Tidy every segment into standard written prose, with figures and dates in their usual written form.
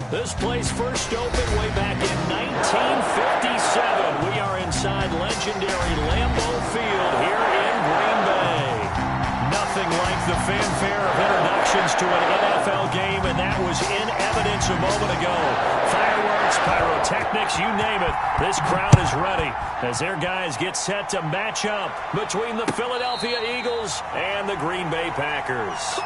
This place first opened way back in 1957. We are inside legendary Lambeau Field here in Green Bay. Nothing like the fanfare of introductions to an NFL game, and that was in evidence a moment ago. Fireworks, pyrotechnics, you name it. This crowd is ready as their guys get set to match up between the Philadelphia Eagles and the Green Bay Packers.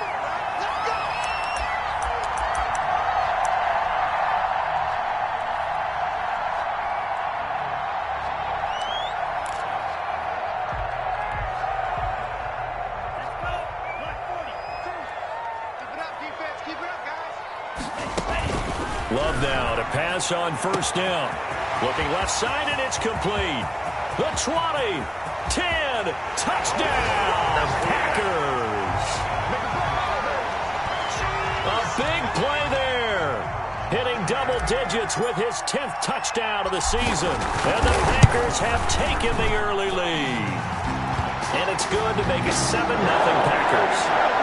Love now to pass on first down. Looking left side, and it's complete. The 20, 10, touchdown, Packers. A big play there. Hitting double digits with his 10th touchdown of the season. And the Packers have taken the early lead. And it's good to make it 7-0 Packers.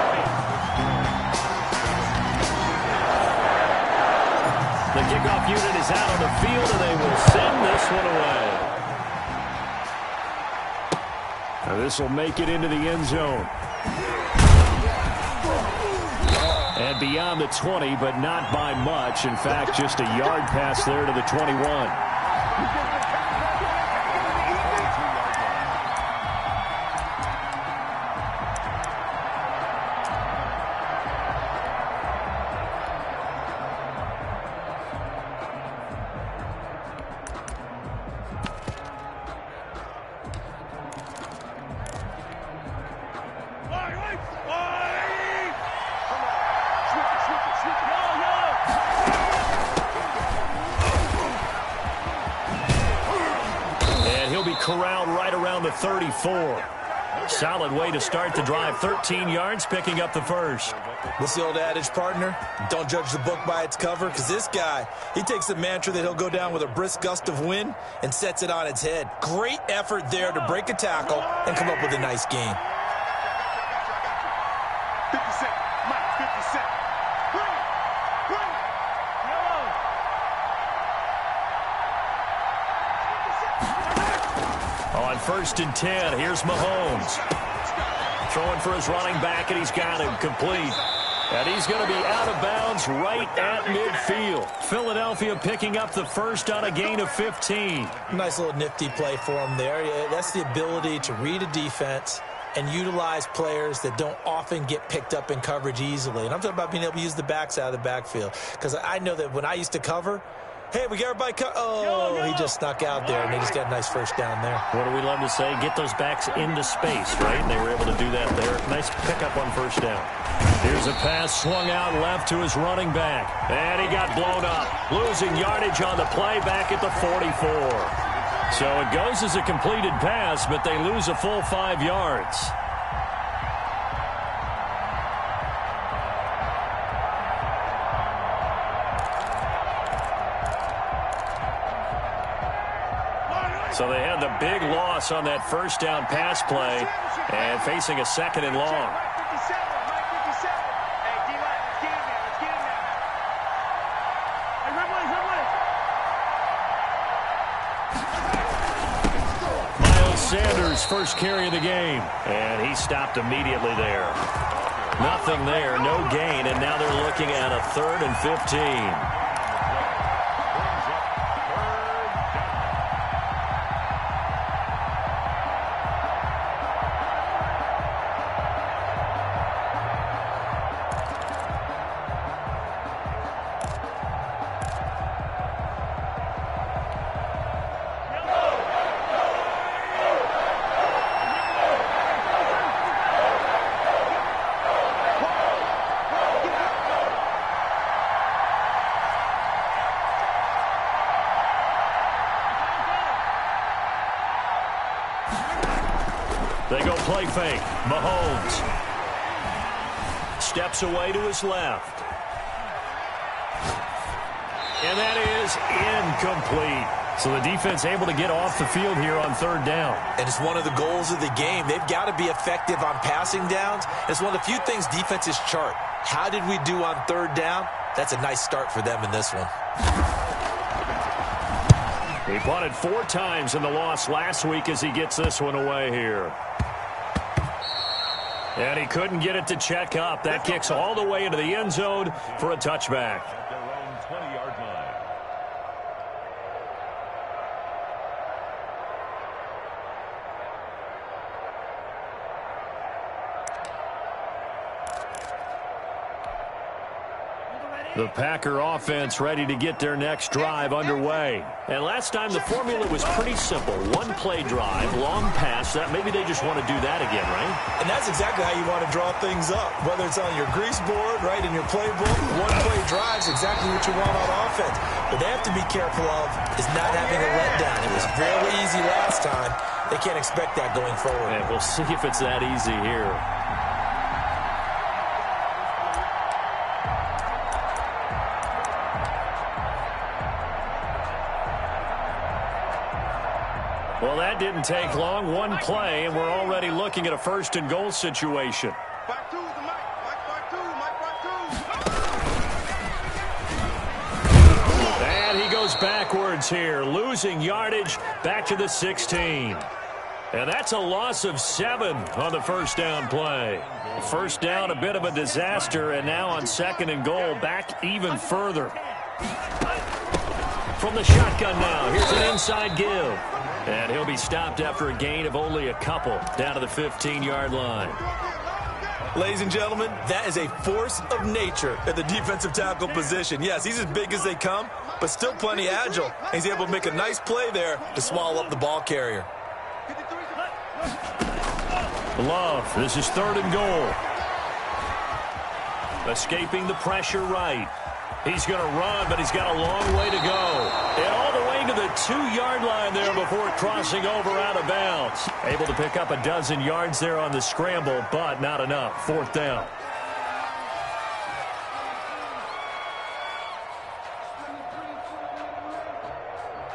The kickoff unit is out on the field, and they will send this one away. Now this will make it into the end zone. And beyond the 20, but not by much. In fact, just a yard pass there to the 21. Corralled right around the 34. Solid way to start the drive. 13 yards, picking up the first. What's the old adage, partner? Don't judge the book by its cover, because this guy, he takes the mantra that he'll go down with a brisk gust of wind and sets it on its head. Great effort there to break a tackle and come up with a nice game. 57, Mike, 57. On 1st and 10, here's Mahomes. Throwing for his running back, and he's got him complete. And he's going to be out of bounds right at midfield. Philadelphia picking up the first on a gain of 15. Nice little nifty play for him there. That's the ability to read a defense and utilize players that don't often get picked up in coverage easily. And I'm talking about being able to use the backs out of the backfield. Because I know that when I used to cover, hey, we got everybody he just snuck out there, and they just got a nice first down there. What do we love to say? Get those backs into space, right? And they were able to do that there. Nice pickup on first down. Here's a pass swung out left to his running back. And he got blown up. Losing yardage on the play back at the 44. So it goes as a completed pass, but they lose a full 5 yards. So they had the big loss on that first down pass play and facing a 2nd and long. Miles Sanders, first carry of the game, and he stopped immediately there. Nothing there, no gain, and now they're looking at a 3rd and 15. They go play fake. Mahomes steps away to his left. And that is incomplete. So the defense able to get off the field here on 3rd down. And it's one of the goals of the game. They've got to be effective on passing downs. It's one of the few things defenses chart. How did we do on 3rd down? That's a nice start for them in this one. He punted 4 times in the loss last week as he gets this one away here. And he couldn't get it to check up. That kicks all the way into the end zone for a touchback. At their own 20-yard line. The Packer offense ready to get their next drive underway. And last time the formula was pretty simple. One-play drive, long pass. That maybe they just want to do that again, right? And that's exactly how you want to draw things up. Whether it's on your grease board, right, in your playbook, one-play drive is exactly what you want on offense. What they have to be careful of is not having a letdown. It was really easy last time. They can't expect that going forward. And we'll see if it's that easy here. Well, that didn't take long. One play, and we're already looking at a first-and-goal situation. Back two, the Mike. Back two. And he goes backwards here, losing yardage back to the 16. And that's a loss of 7 on the first down play. First down, a bit of a disaster, and now on second and goal, back even further. From the shotgun now, here's an inside give. And he'll be stopped after a gain of only a couple down to the 15-yard line. Ladies and gentlemen, that is a force of nature at the defensive tackle position. Yes, he's as big as they come, but still plenty agile. He's able to make a nice play there to swallow up the ball carrier. Love, this is third and goal. Escaping the pressure right. He's going to run, but he's got a long way to go. And all the way to the 2-yard line there before crossing over out of bounds. Able to pick up a dozen yards there on the scramble, but not enough. Fourth down.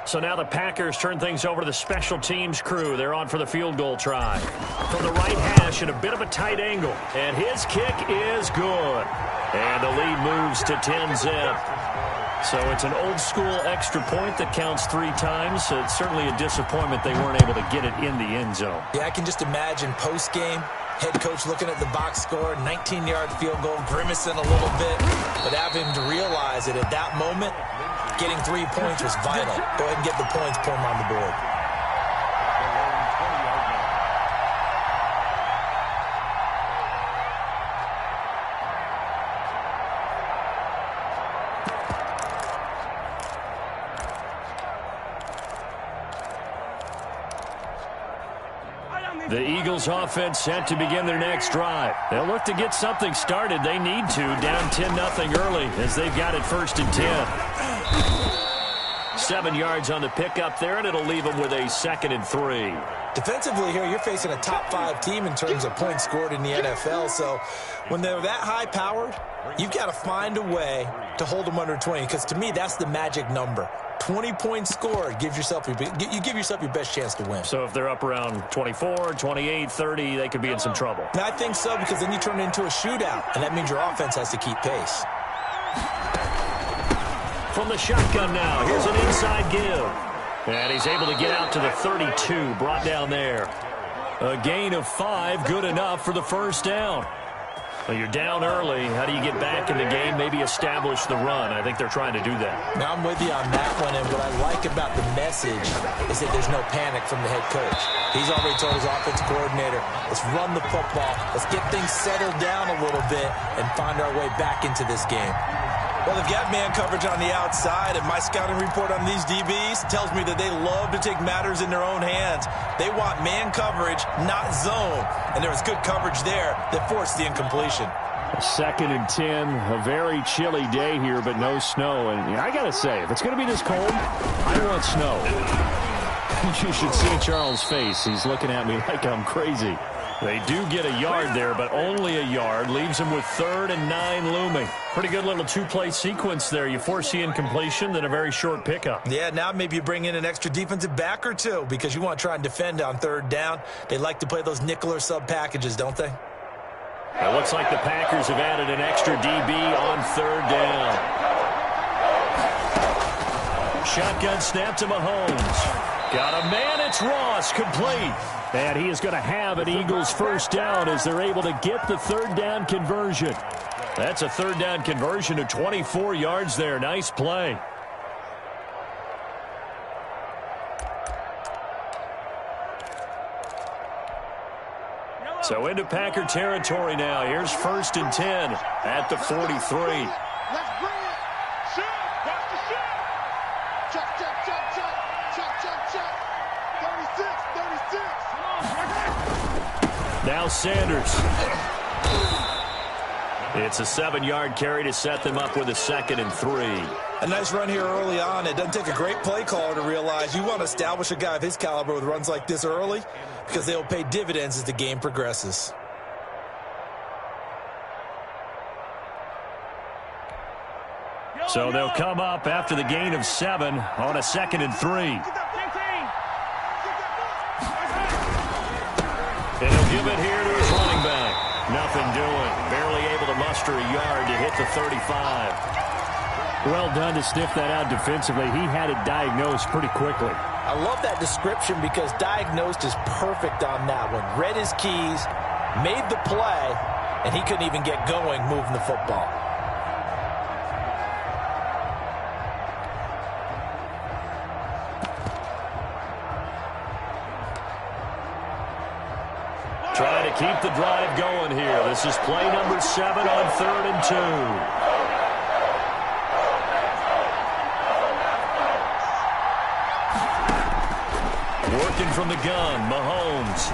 So now the Packers turn things over to the special teams crew. They're on for the field goal try. From the right hash at a bit of a tight angle. And his kick is good. And the lead moves to 10-zip. So it's an old-school extra point that counts 3 times. So it's certainly a disappointment they weren't able to get it in the end zone. Yeah, I can just imagine post-game, head coach looking at the box score, 19-yard field goal, grimacing a little bit, but having to realize that at that moment, getting 3 points was vital. Go ahead and get the points, put them on the board. The Eagles offense set to begin their next drive. They'll look to get something started. They need to, down 10-0 early as they've got it first and 10. 7 yards on the pickup there, and it'll leave them with a second and 3. Defensively here, you're facing a top-5 team in terms of points scored in the NFL, so when they're that high-powered, you've got to find a way to hold them under 20, because to me, that's the magic number. 20 points scored, you give yourself your best chance to win. So if they're up around 24, 28, 30, they could be in some trouble. And I think so, because then you turn it into a shootout, and that means your offense has to keep pace. From the shotgun now, here's an inside give. And he's able to get out to the 32, brought down there. A gain of 5, good enough for the first down. Well, you're down early. How do you get back in the game, maybe establish the run? I think they're trying to do that. Now, I'm with you on that one, and what I like about the message is that there's no panic from the head coach. He's already told his offensive coordinator, let's run the football, let's get things settled down a little bit and find our way back into this game. Well, they've got man coverage on the outside, and my scouting report on these DBs tells me that they love to take matters in their own hands. They want man coverage, not zone, and there was good coverage there that forced the incompletion. Second and 10, a very chilly day here, but no snow. And I got to say, if it's going to be this cold, I want snow. You should see Charles' face. He's looking at me like I'm crazy. They do get a yard there, but only a yard. Leaves them with 3rd and 9 looming. Pretty good little 2-play sequence there. You force the incompletion, then a very short pickup. Yeah, now maybe you bring in an extra defensive back or two because you want to try and defend on 3rd down. They like to play those nickel or sub packages, don't they? It looks like the Packers have added an extra DB on third down. Shotgun snap to Mahomes. Got a man, it's Ross, complete. And he is going to have an Eagles first down as they're able to get the third down conversion. That's a third down conversion of 24 yards there. Nice play. So into Packer territory now. Here's 1st and 10 at the 43. Let's bring it. Shot. Watch the shot. Check, check, check, check. Check, check, check. 36. Now Sanders. It's a 7-yard carry to set them up with a 2nd and 3. A nice run here early on. It doesn't take a great play caller to realize you want to establish a guy of his caliber with runs like this early because they'll pay dividends as the game progresses. So they'll come up after the gain of 7 on a 2nd and 3. And he'll give it here to his running back. Nothing doing. Barely able to muster a yard to hit the 35. Well done to sniff that out defensively. He had it diagnosed pretty quickly. I love that description because diagnosed is perfect on that one. Read his keys, made the play, and he couldn't even get going moving the football. Trying to keep the drive going here. This is play number 7 on 3rd and 2. Working from the gun, Mahomes.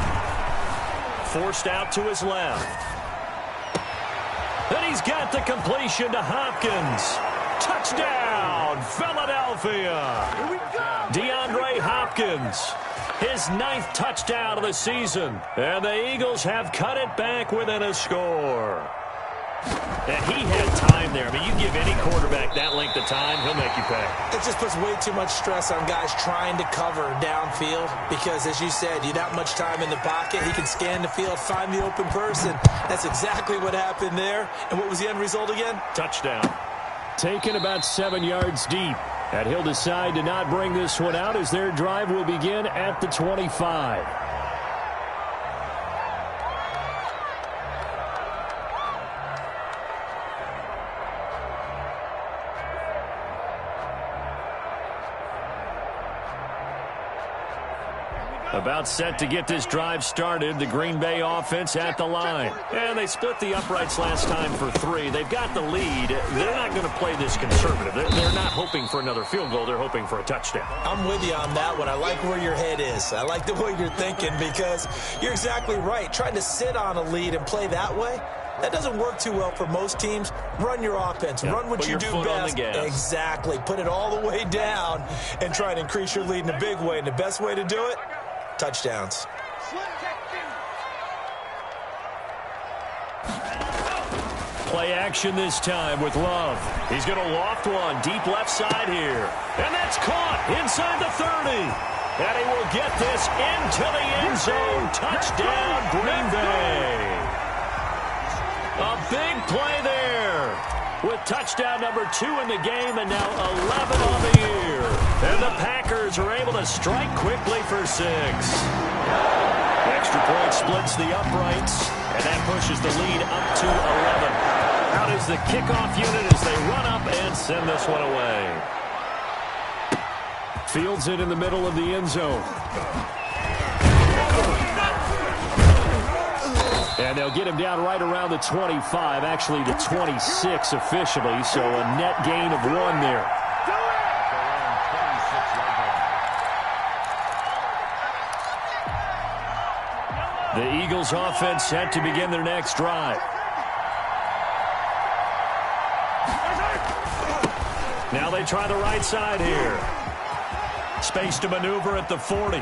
Forced out to his left. And he's got the completion to Hopkins. Touchdown, Philadelphia. DeAndre Hopkins. His 9th touchdown of the season. And the Eagles have cut it back within a score. And he had time there. I mean, you give any quarterback that length of time, he'll make you pay. It just puts way too much stress on guys trying to cover downfield because, as you said, you don't have much time in the pocket. He can scan the field, find the open person. That's exactly what happened there. And what was the end result again? Touchdown. Taken about 7 yards deep. And he'll decide to not bring this one out as their drive will begin at the 25. About set to get this drive started. The Green Bay offense at the line. And they split the uprights last time for 3. They've got the lead. They're not going to play this conservative. They're not hoping for another field goal. They're hoping for a touchdown. I'm with you on that one. I like where your head is. I like the way you're thinking because you're exactly right. Trying to sit on a lead and play that way, that doesn't work too well for most teams. Run your offense. Run what you do best. Exactly. Put it all the way down and try to increase your lead in a big way. And the best way to do it, touchdowns. Play action this time with Love. He's going to loft one deep left side here. And that's caught inside the 30. And he will get this into the end zone. Touchdown, Green Bay. A big play there with touchdown number 2 in the game and now 11 on the year. And the Packers are able to strike quickly for 6. Extra point splits the uprights, and that pushes the lead up to 11. Out is the kickoff unit as they run up and send this one away. Fields it in the middle of the end zone. And they'll get him down right around the 25, actually the 26 officially, so a net gain of 1 there. The Eagles offense set to begin their next drive. Now they try the right side here. Space to maneuver at the 40.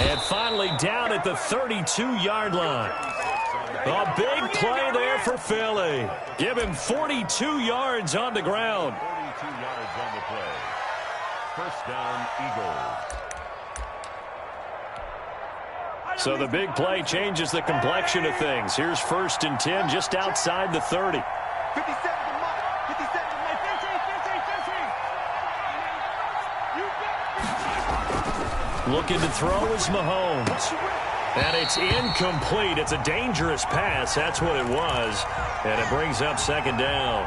And finally down at the 32-yard line. A big play there for Philly. Give him 42 yards on the ground. 42 yards on the play. First down, Eagles. So the big play changes the complexion of things. Here's 1st and 10 just outside the 30. 50 seconds to mark. 50 seconds to make 15. Looking to throw is Mahomes. And it's incomplete. It's a dangerous pass. That's what it was. And it brings up 2nd down.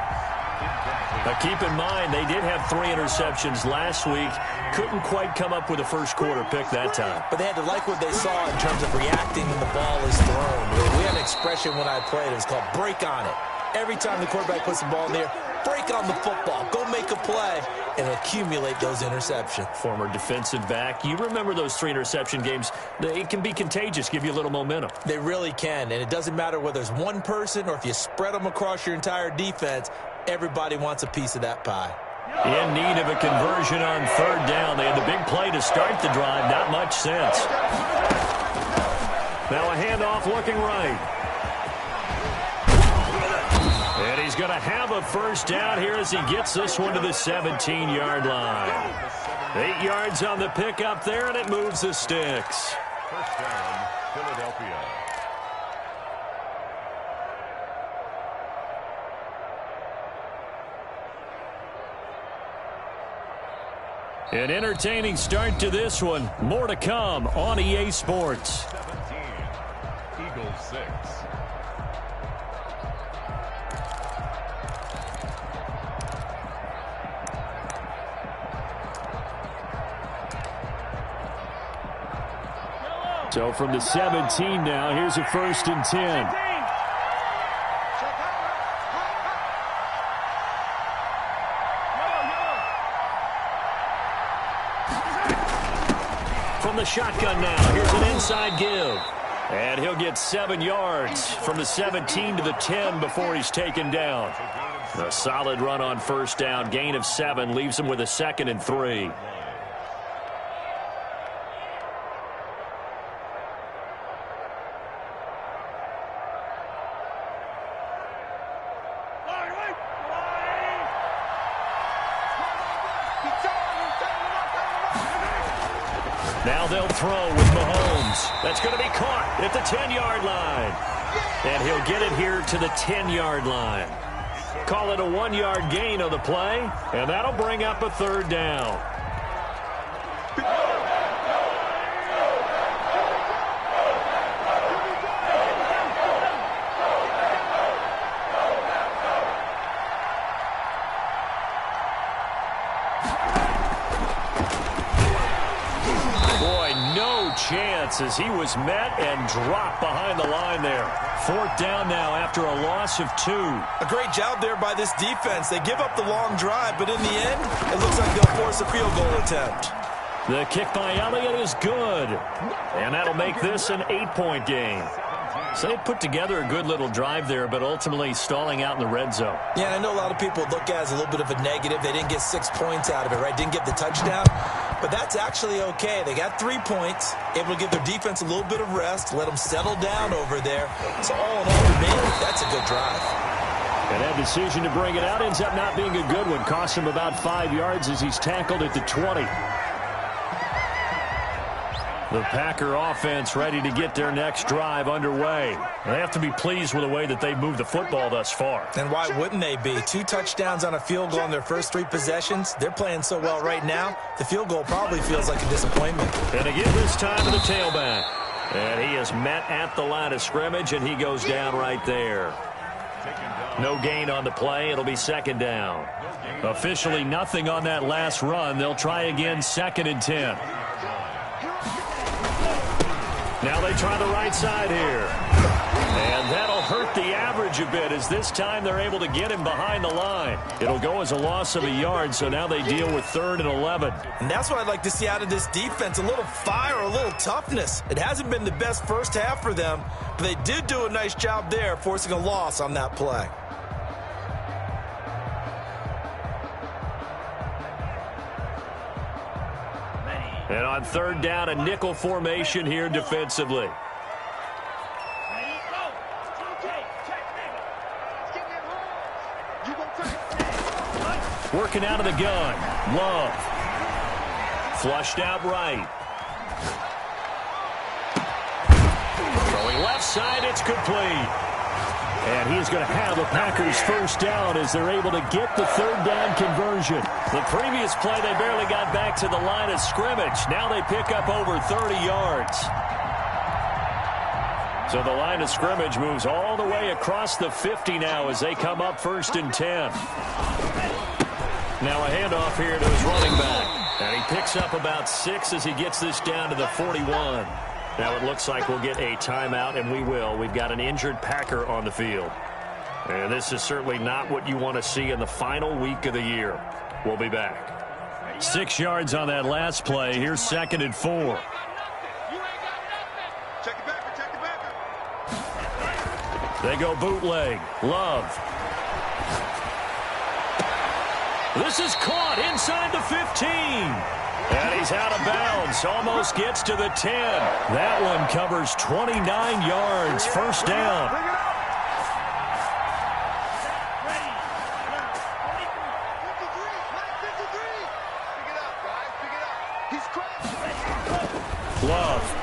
Now keep in mind, they did have 3 interceptions last week. Couldn't quite come up with a first quarter pick that time. But they had to like what they saw in terms of reacting when the ball is thrown. We had an expression when I played. It was called break on it. Every time the quarterback puts the ball in the air, break on the football. Go make a play and accumulate those interceptions. Former defensive back. You remember those 3 interception games. It can be contagious, give you a little momentum. They really can, and it doesn't matter whether it's one person or if you spread them across your entire defense. Everybody wants a piece of that pie. In need of a conversion on 3rd down. They had the big play to start the drive. Not much sense. Now a handoff looking right. And he's going to have a first down here as he gets this one to the 17-yard line. 8 yards on the pickup there, and it moves the sticks. 1st down, Philadelphia. An entertaining start to this one. More to come on EA Sports. 17, Eagles 6. So from the 17 now, here's a 1st and 10. From the shotgun now, here's an inside give. And he'll get 7 yards from the 17 to the 10 before he's taken down. A solid run on 1st down, gain of 7, leaves him with a 2nd and 3. Now they'll throw with Mahomes. That's going to be caught at the 10-yard line. And he'll get it here to the 10-yard line. Call it a 1-yard gain on the play, and that'll bring up a 3rd down. Chance as he was met and dropped behind the line there. 4th down now after a loss of 2. A great job there by this defense. They give up the long drive, but in the end, it looks like they'll force a field goal attempt. The kick by Elliott is good. And that'll make this an 8-point game. So they put together a good little drive there, but ultimately stalling out in the red zone. Yeah, and I know a lot of people look at it as a little bit of a negative. They didn't get 6 points out of it, right? Didn't get the touchdown. But that's actually okay. They got 3 points, able to give their defense a little bit of rest, let them settle down over there. So all in all, to me, that's a good drive. And that decision to bring it out ends up not being a good one. Cost him about 5 yards as he's tackled at the 20. The Packer offense ready to get their next drive underway. They have to be pleased with the way that they've moved the football thus far. And why wouldn't they be? 2 touchdowns on a field goal in their first 3 possessions. They're playing so well right now, the field goal probably feels like a disappointment. And again this time to the tailback. And he is met at the line of scrimmage, and he goes down right there. No gain on the play. It'll be 2nd down. Officially nothing on that last run. They'll try again 2nd and 10. Now they try the right side here. And that'll hurt the average a bit as this time they're able to get him behind the line. It'll go as a loss of a yard, so now they deal with 3rd and 11. And that's what I'd like to see out of this defense, a little fire, a little toughness. It hasn't been the best first half for them, but they did do a nice job there forcing a loss on that play. And on 3rd down, a nickel formation here defensively. Working out of the gun. Love. Flushed out right. left side. It's complete. And he's going to have the Packers first down as they're able to get the third down conversion. The previous play, they barely got back to the line of scrimmage. Now they pick up over 30 yards. So the line of scrimmage moves all the way across the 50 now as they come up 1st and 10. Now a handoff here to his running back. And he picks up about 6 as he gets this down to the 41. Now it looks like we'll get a timeout, and we will. We've got an injured Packer on the field. And this is certainly not what you want to see in the final week of the year. We'll be back. 6 yards on that last play. Here's 2nd and 4. They go bootleg. Love. This is caught inside the 15. And he's out of bounds. Almost gets to the 10. That one covers 29 yards. First down. Love.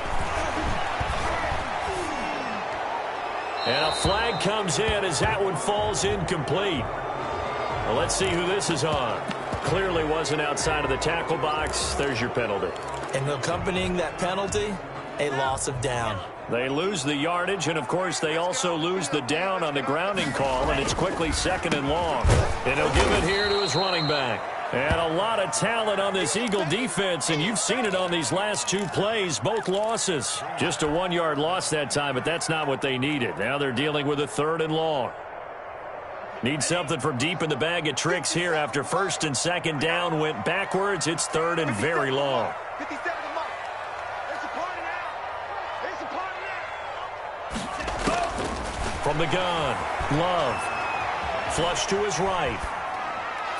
And a flag comes in as that one falls incomplete. Well, let's see who this is on. Clearly wasn't outside of the tackle box. There's your penalty. And accompanying that penalty, a loss of down. They lose the yardage, and, of course, they also lose the down on the grounding call, and it's quickly 2nd and long. And he'll give it here to his running back. And a lot of talent on this Eagle defense, and you've seen it on these last 2 plays, both losses. Just a 1-yard loss that time, but that's not what they needed. Now they're dealing with a 3rd and long. Need something from deep in the bag of tricks here after 1st and 2nd down went backwards. It's 3rd and very long. From the gun, Love. Flush to his right.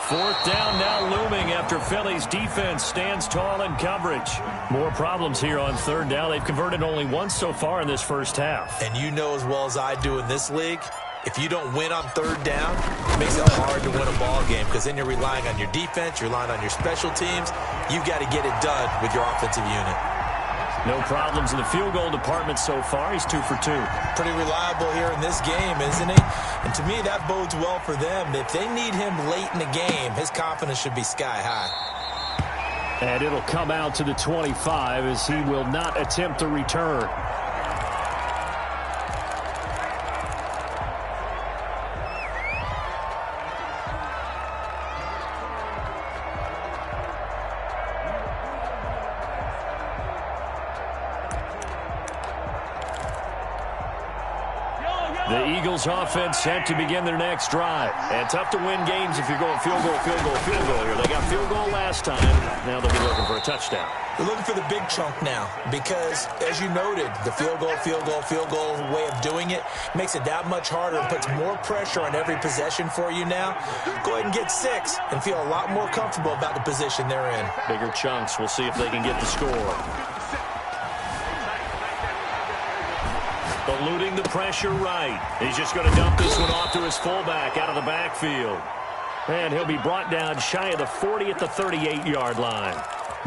4th down now looming after Philly's defense stands tall in coverage. More problems here on 3rd down. They've converted only once so far in this first half. And you know as well as I do in this league, if you don't win on 3rd down, it makes it hard to win a ball game because then you're relying on your defense, you're relying on your special teams. You've got to get it done with your offensive unit. No problems in the field goal department so far. He's 2 for 2. Pretty reliable here in this game, isn't he? And to me, that bodes well for them. If they need him late in the game, his confidence should be sky high. And it'll come out to the 25 as he will not attempt to return. The Eagles offense set to begin their next drive. And tough to win games if you're going field goal, field goal, field goal here. They got field goal last time. Now they'll be looking for a touchdown. They're looking for the big chunk now because, as you noted, the field goal way of doing it makes it that much harder and puts more pressure on every possession for you now. Go ahead and get 6 and feel a lot more comfortable about the position they're in. Bigger chunks. We'll see if they can get the score. Eluding the pressure right. He's just going to dump this one off to his fullback out of the backfield. And he'll be brought down shy of the 40 at the 38-yard line.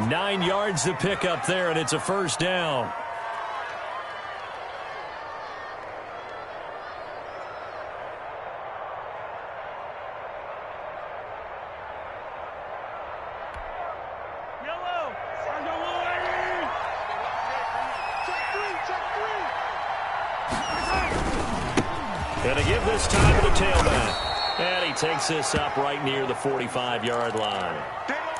9 yards to pick up there, and it's a first down. And to give this time to the tailback. And he takes this up right near the 45-yard line.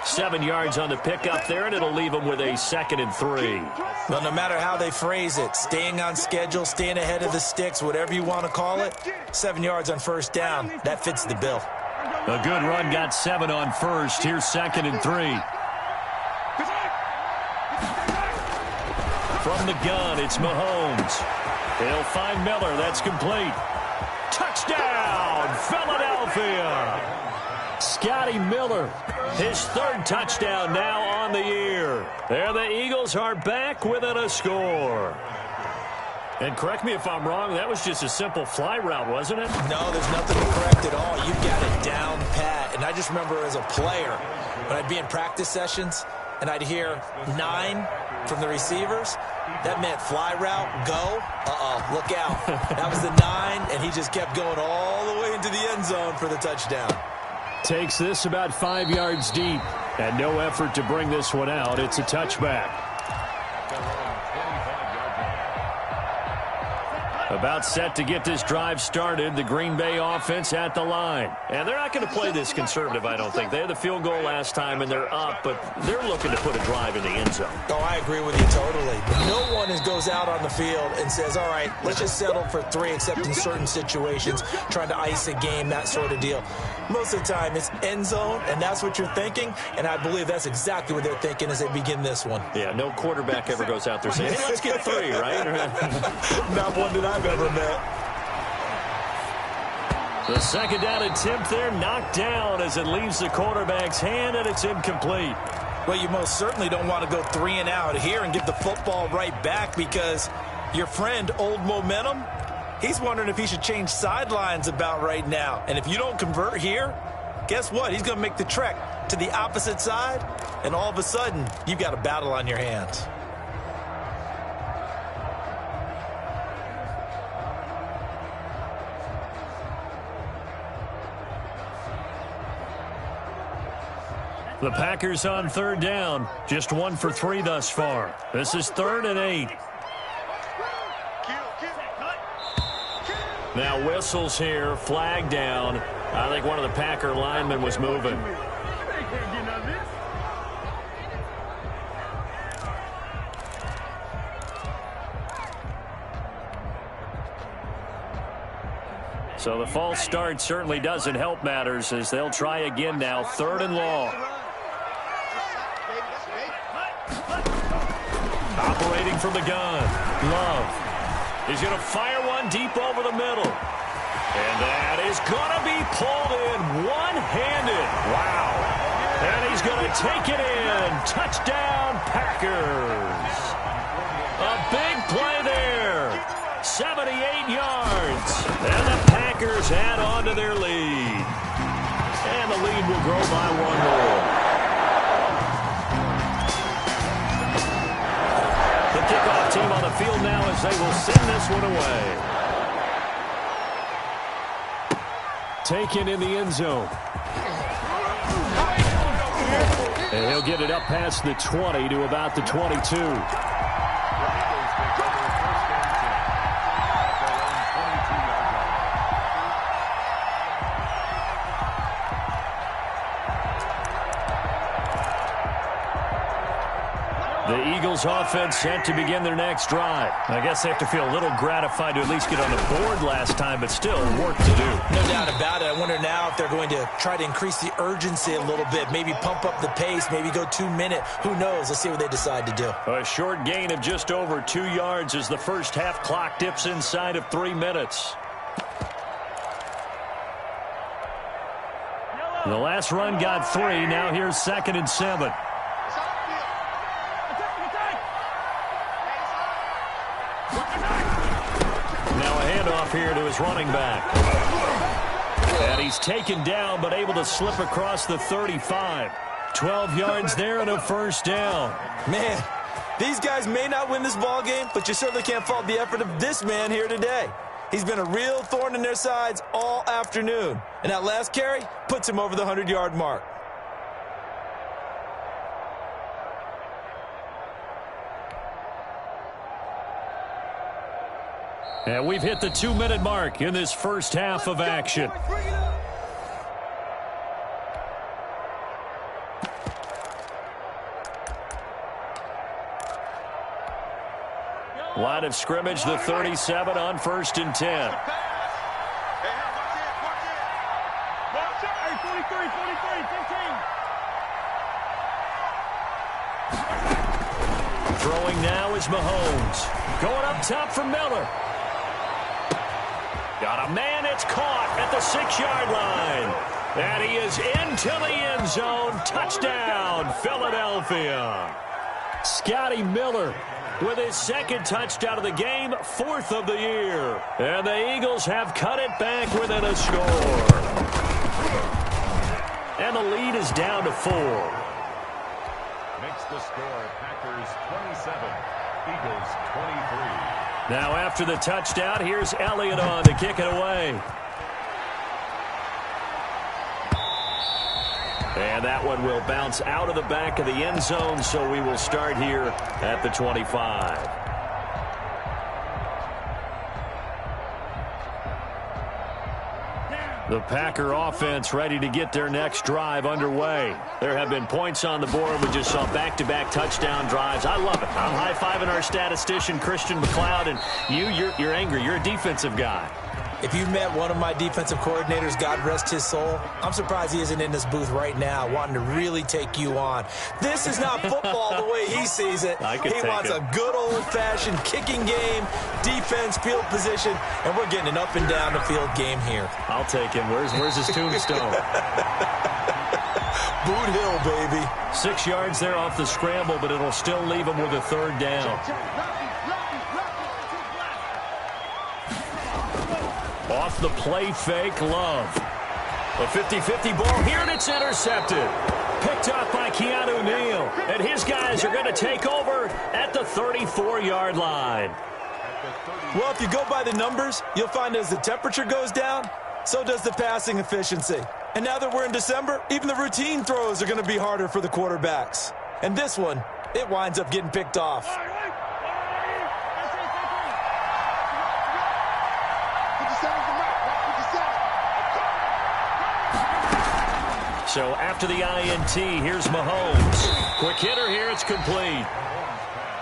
7 yards on the pickup there, and it'll leave him with a 2nd and 3. Well, no matter how they phrase it, staying on schedule, staying ahead of the sticks, whatever you want to call it, 7 yards on first down, that fits the bill. A good run, got 7 on first. Here's 2nd and 3. From the gun, it's Mahomes. They'll find Miller. That's complete. Touchdown, Philadelphia! Scotty Miller, his 3rd touchdown now on the year. There the Eagles are back within a score. And correct me if I'm wrong, that was just a simple fly route, wasn't it? No, there's nothing to correct at all. You've got it down pat. And I just remember as a player, when I'd be in practice sessions, and I'd hear 9, from the receivers, that meant fly route, go, look out. That was the 9, and he just kept going all the way into the end zone for the touchdown. Takes this about 5 yards deep, and no effort to bring this one out. It's a touchback. About set to get this drive started. The Green Bay offense at the line. And they're not going to play this conservative, I don't think. They had the field goal last time, and they're up, but they're looking to put a drive in the end zone. Oh, I agree with you totally. But no one goes out on the field and says, all right, let's just settle for 3, except in certain situations, trying to ice a game, that sort of deal. Most of the time, it's end zone, and that's what you're thinking, and I believe that's exactly what they're thinking as they begin this one. Yeah, no quarterback ever goes out there saying, hey, let's get 3, right? Not one that I've ever met. The second down attempt there knocked down as it leaves the quarterback's hand, and it's incomplete. Well, you most certainly don't want to go 3 and out here and give the football right back, because your friend, Old Momentum, he's wondering if he should change sidelines about right now. And if you don't convert here, guess what? He's going to make the trek to the opposite side, and all of a sudden, you've got a battle on your hands. The Packers on third down. Just 1 for 3 thus far. This is 3rd and 8. Now whistles here, flag down. I think one of the Packer linemen was moving. So the false start certainly doesn't help matters as they'll try again now. 3rd and long. Operating from the gun. Love. He's going to fire one deep over the middle. And that is going to be pulled in one-handed. Wow. And he's going to take it in. Touchdown, Packers. A big play there. 78 yards. And the Packers add on to their lead. And the lead will grow by 1 more. The kickoff team on the field now as they will send this one away. Taken in the end zone. And he'll get it up past the 20 to about the 22. The Eagles offense set to begin their next drive. I guess they have to feel a little gratified to at least get on the board last time, but still work to do. No doubt about it. I wonder now if they're going to try to increase the urgency a little bit, maybe pump up the pace, maybe go 2-minute. Who knows? Let's see what they decide to do. A short gain of just over 2 yards as the first half clock dips inside of 3 minutes. The last run got 3. Now here's 2nd and 7. Here to his running back. And he's taken down but able to slip across the 35. 12 yards there and a first down. Man, these guys may not win this ball game, but you certainly can't fault the effort of this man here today. He's been a real thorn in their sides all afternoon. And that last carry puts him over the 100-yard mark. And we've hit the 2-minute mark in this first half of action. Line of scrimmage, the 37 on 1st and 10. Throwing now is Mahomes. Going up top for Miller. Got a man, it's caught at the 6-yard line. And he is into the end zone. Touchdown, Philadelphia. Scotty Miller with his 2nd touchdown of the game, 4th of the year. And the Eagles have cut it back within a score. And the lead is down to 4. The score, Packers 27, Eagles 23. Now after the touchdown, here's Elliott on to kick it away. And that one will bounce out of the back of the end zone, so we will start here at the 25. The Packer offense ready to get their next drive underway. There have been points on the board. We just saw back-to-back touchdown drives. I love it. I'm high-fiving our statistician, Christian McLeod, and you're angry. You're a defensive guy. If you met one of my defensive coordinators, God rest his soul, I'm surprised he isn't in this booth right now wanting to really take you on. This is not football the way he sees it. He wants a good old-fashioned kicking game, defense, field position, and we're getting an up and down the field game here. I'll take him. Where's his tombstone? Boot Hill, baby. 6 yards there off the scramble, but it'll still leave him with a third down. Off the play fake, Love. A 50-50 ball here, and it's intercepted. Picked up by Keanu Neal. And his guys are going to take over at the 34-yard line. Well, if you go by the numbers, you'll find as the temperature goes down, so does the passing efficiency. And now that we're in December, even the routine throws are going to be harder for the quarterbacks. And this one, it winds up getting picked off. So after the INT, here's Mahomes. Quick hitter here, it's complete.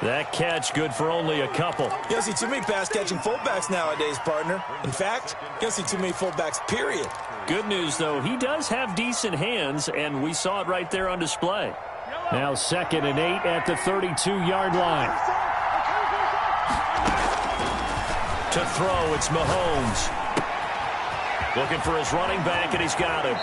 That catch good for only a couple. You don't see too many pass-catching fullbacks nowadays, partner. In fact, you don't see too many fullbacks, period. Good news, though, he does have decent hands, and we saw it right there on display. Now 2nd and 8 at the 32-yard line. To throw, it's Mahomes. Looking for his running back, and he's got him.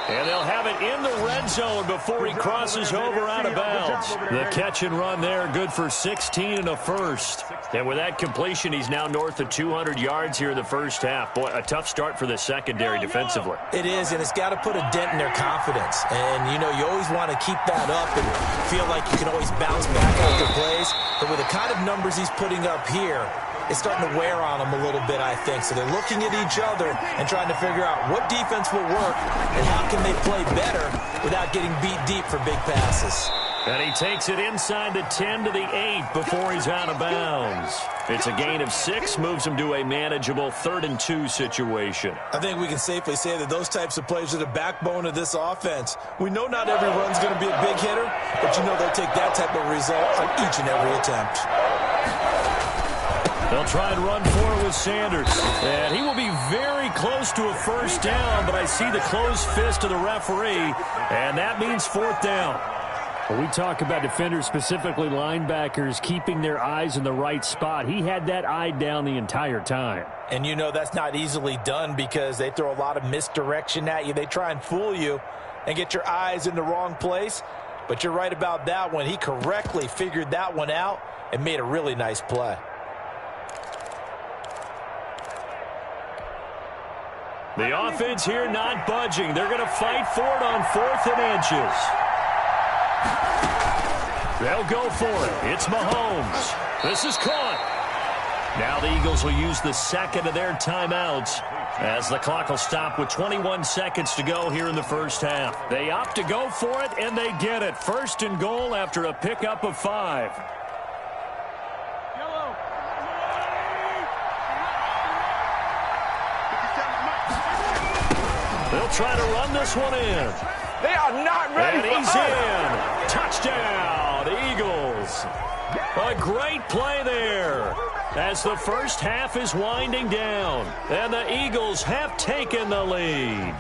And they'll have it in the red zone before he crosses over out of bounds. The catch and run there, good for 16 and a first. And with that completion, he's now north of 200 yards here in the first half. Boy, a tough start for the secondary defensively. It is, and it's got to put a dent in their confidence. And, you know, you always want to keep that up and feel like you can always bounce back after plays. But with the kind of numbers he's putting up here, it's starting to wear on them a little bit, I think. So they're looking at each other and trying to figure out what defense will work and how can they play better without getting beat deep for big passes. And he takes it inside the 10 to the 8 before he's out of bounds. It's a gain of 6, moves him to a manageable 3rd and 2 situation. I think we can safely say that those types of plays are the backbone of this offense. We know not every run's going to be a big hitter, but you know they'll take that type of result on each and every attempt. They'll try and run for it with Sanders. And he will be very close to a first down, but I see the closed fist of the referee, and that means 4th down. When we talk about defenders, specifically linebackers, keeping their eyes in the right spot, he had that eye down the entire time. And you know that's not easily done because they throw a lot of misdirection at you. They try and fool you and get your eyes in the wrong place. But you're right about that one. He correctly figured that one out and made a really nice play. The offense here not budging. They're going to fight for it on 4th and inches. They'll go for it. It's Mahomes. This is caught. Now the Eagles will use the 2nd of their timeouts as the clock will stop with 21 seconds to go here in the first half. They opt to go for it, and they get it. 1st and goal after a pickup of 5. They'll try to run this one in. They are not ready and for he's in. Touchdown, Eagles. A great play there as the first half is winding down. And the Eagles have taken the lead.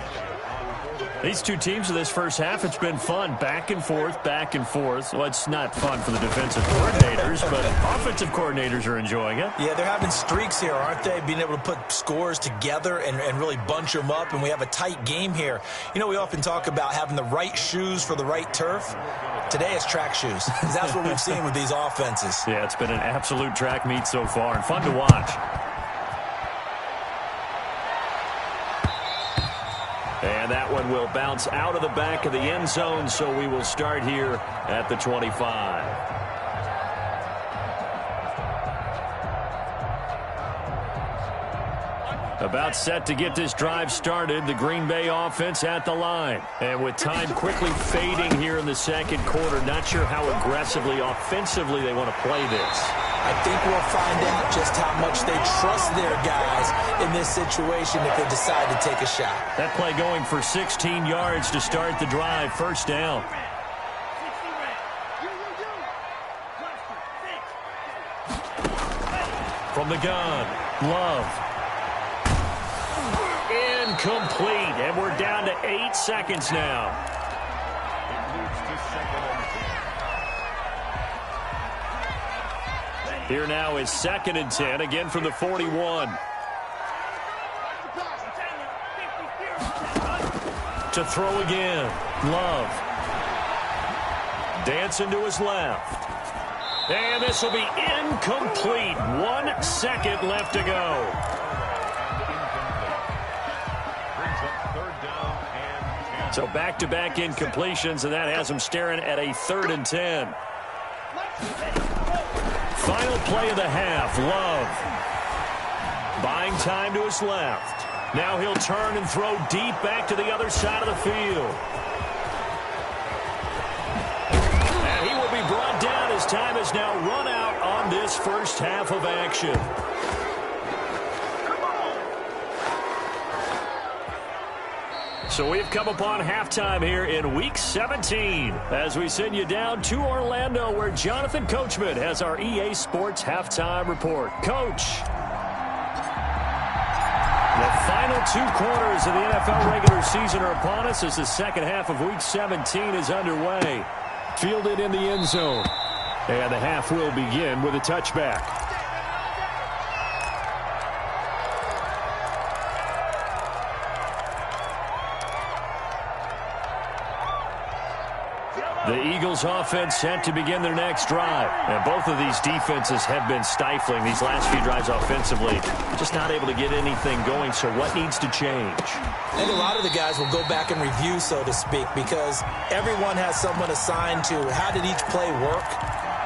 These two teams in this first half, it's been fun. Back and forth, back and forth. Well, it's not fun for the defensive coordinators, but offensive coordinators are enjoying it. Yeah, they're having streaks here, aren't they? Being able to put scores together and really bunch them up, and we have a tight game here. You know, we often talk about having the right shoes for the right turf. Today it's track shoes. That's what we've seen with these offenses. Yeah, it's been an absolute track meet so far and fun to watch. And that that one will bounce out of the back of the end zone, so we will start here at the 25. About set to get this drive started, the Green Bay offense at the line. And with time quickly fading here in the second quarter, not sure how aggressively, offensively they want to play this. I think we'll find out just how much they trust their guys in this situation if they decide to take a shot. That play going for 16 yards to start the drive, first down. From the gun, Love. Incomplete, and we're down to 8 seconds now. Here now is 2nd and 10, again from the 41. To throw again, Love. Dancing to his left. And this will be incomplete. 1 second left to go. So back-to-back incompletions, and that has him staring at a 3rd and 10. Final play of the half, Love. Buying time to his left. Now he'll turn and throw deep back to the other side of the field. And he will be brought down as time has now run out on this first half of action. So we've come upon halftime here in Week 17 as we send you down to Orlando where Jonathan Coachman has our EA Sports Halftime Report. Coach. The final 2 quarters of the NFL regular season are upon us as the second half of Week 17 is underway. Fielded in the end zone. And the half will begin with a touchback. The Eagles offense set to begin their next drive. And both of these defenses have been stifling these last few drives offensively. Just not able to get anything going, so what needs to change? I think a lot of the guys will go back and review, so to speak, because everyone has someone assigned to how did each play work.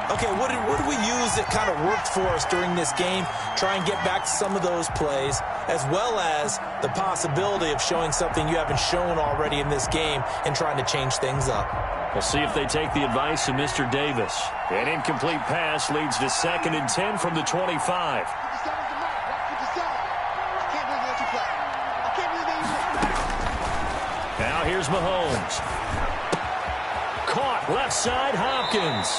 Okay, what did we use that kind of worked for us during this game? Try and get back to some of those plays, as well as the possibility of showing something you haven't shown already in this game and trying to change things up. We'll see if they take the advice of Mr. Davis. An incomplete pass leads to 2nd and 10 from the 25. Now here's Mahomes. Caught left side, Hopkins.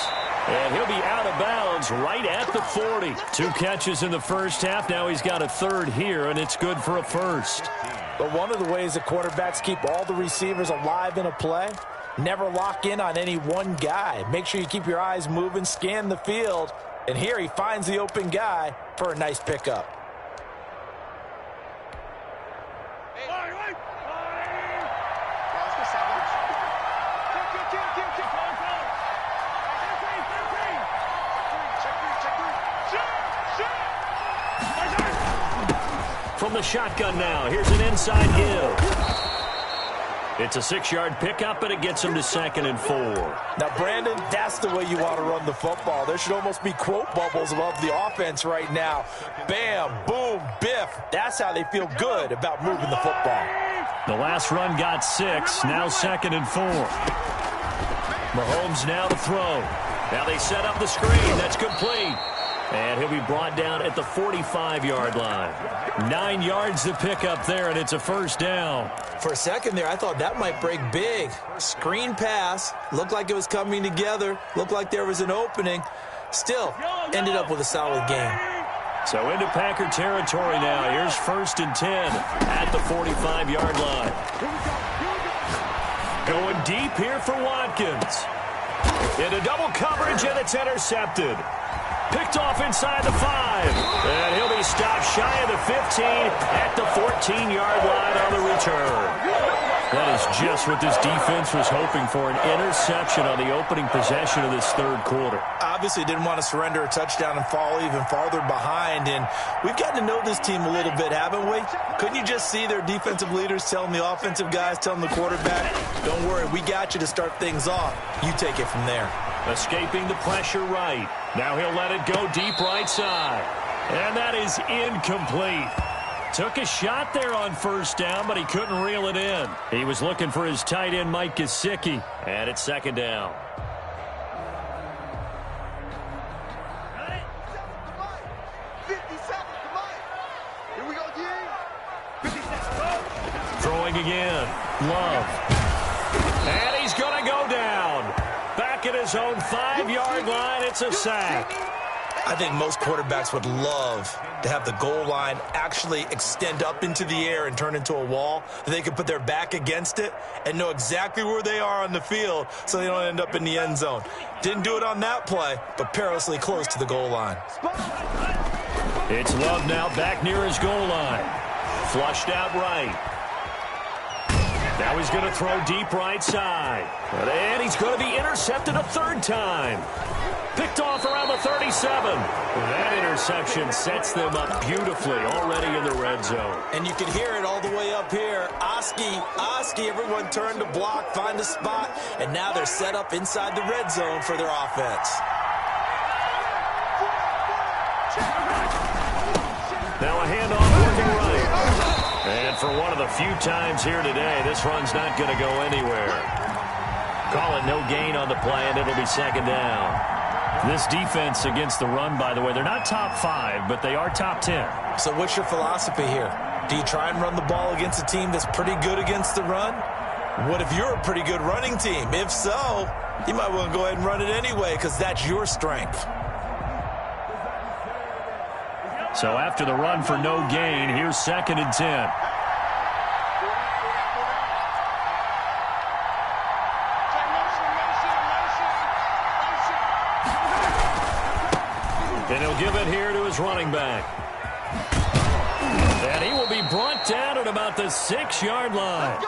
And he'll be out of bounds right at the 40. 2 catches in the first half. Now he's got a 3rd here, and it's good for a first. But one of the ways that quarterbacks keep all the receivers alive in a play, never lock in on any one guy. Make sure you keep your eyes moving, scan the field. And here he finds the open guy for a nice pickup. From the shotgun now, here's an inside give. It's a 6-yard pickup, and it gets him to 2nd and 4. Now, Brandon, that's the way you want to run the football. There should almost be quote bubbles above the offense right now. Bam, boom, biff. That's how they feel good about moving the football. The last run got 6, now 2nd and 4. Mahomes now to throw. Now they set up the screen. That's complete. And he'll be brought down at the 45-yard line. 9 yards to pick up there, and it's a first down. For a second there, I thought that might break big. Screen pass. Looked like it was coming together. Looked like there was an opening. Still, ended up with a solid game. So into Packer territory now. Here's 1st and 10 at the 45-yard line. Going deep here for Watkins. Into double coverage, and it's intercepted. Picked off inside the 5. And he'll be stopped shy of the 15 at the 14-yard line on the return. That is just what this defense was hoping for, an interception on the opening possession of this third quarter. Obviously didn't want to surrender a touchdown and fall even farther behind, and we've gotten to know this team a little bit, haven't we? Couldn't you just see their defensive leaders telling the offensive guys, telling the quarterback, don't worry, we got you to start things off. You take it from there. Escaping the pressure right. Now he'll let it go deep right side. And that is incomplete. Took a shot there on first down, but he couldn't reel it in. He was looking for his tight end, Mike Gesicki. And it's second down. Throwing again. Love. And he's going to go down. Back at his own 5-yard line, it's a sack. I think most quarterbacks would love to have the goal line actually extend up into the air and turn into a wall. They could put their back against it and know exactly where they are on the field so they don't end up in the end zone. Didn't do it on that play, but perilously close to the goal line. It's Love now back near his goal line. Flushed out right. Now he's going to throw deep right side. And he's going to be intercepted a third time. Picked off around the 37. That interception sets them up beautifully already in the red zone. And you can hear it all the way up here. Oski, everyone turned to block, find a spot, and now they're set up inside the red zone for their offense. Now a handoff working right. And for one of the few times here today, this run's not going to go anywhere. Call it no gain on the play, and it'll be second down. This defense against the run, by the way, they're not top 5, but they are top 10. So what's your philosophy here? Do you try and run the ball against a team that's pretty good against the run? What if you're a pretty good running team? If so, you might want to go ahead and run it anyway because that's your strength. So after the run for no gain, here's second and 10. And he'll give it here to his running back. And he will be brought down at about the 6-yard line.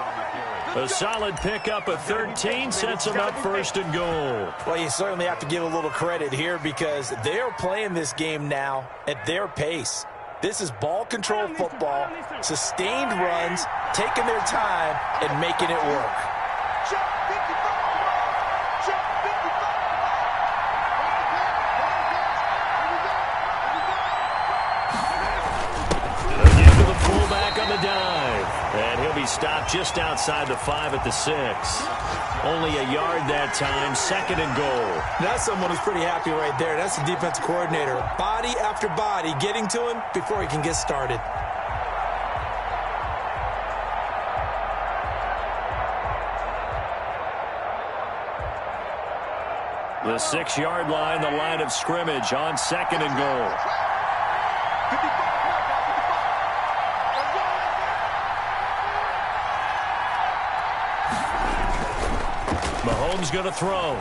A solid pickup of 13 sets him up first and goal. Well, you certainly have to give a little credit here because they're playing this game now at their pace. This is ball control football, sustained runs, taking their time, and making it work. On the dive, and he'll be stopped just outside the 5 at the 6. Only a yard that time, second and goal. That's someone who's pretty happy right there. That's the defense coordinator. Body after body getting to him before he can get started. The 6-yard line, the line of scrimmage on second and goal. Mahomes going to throw.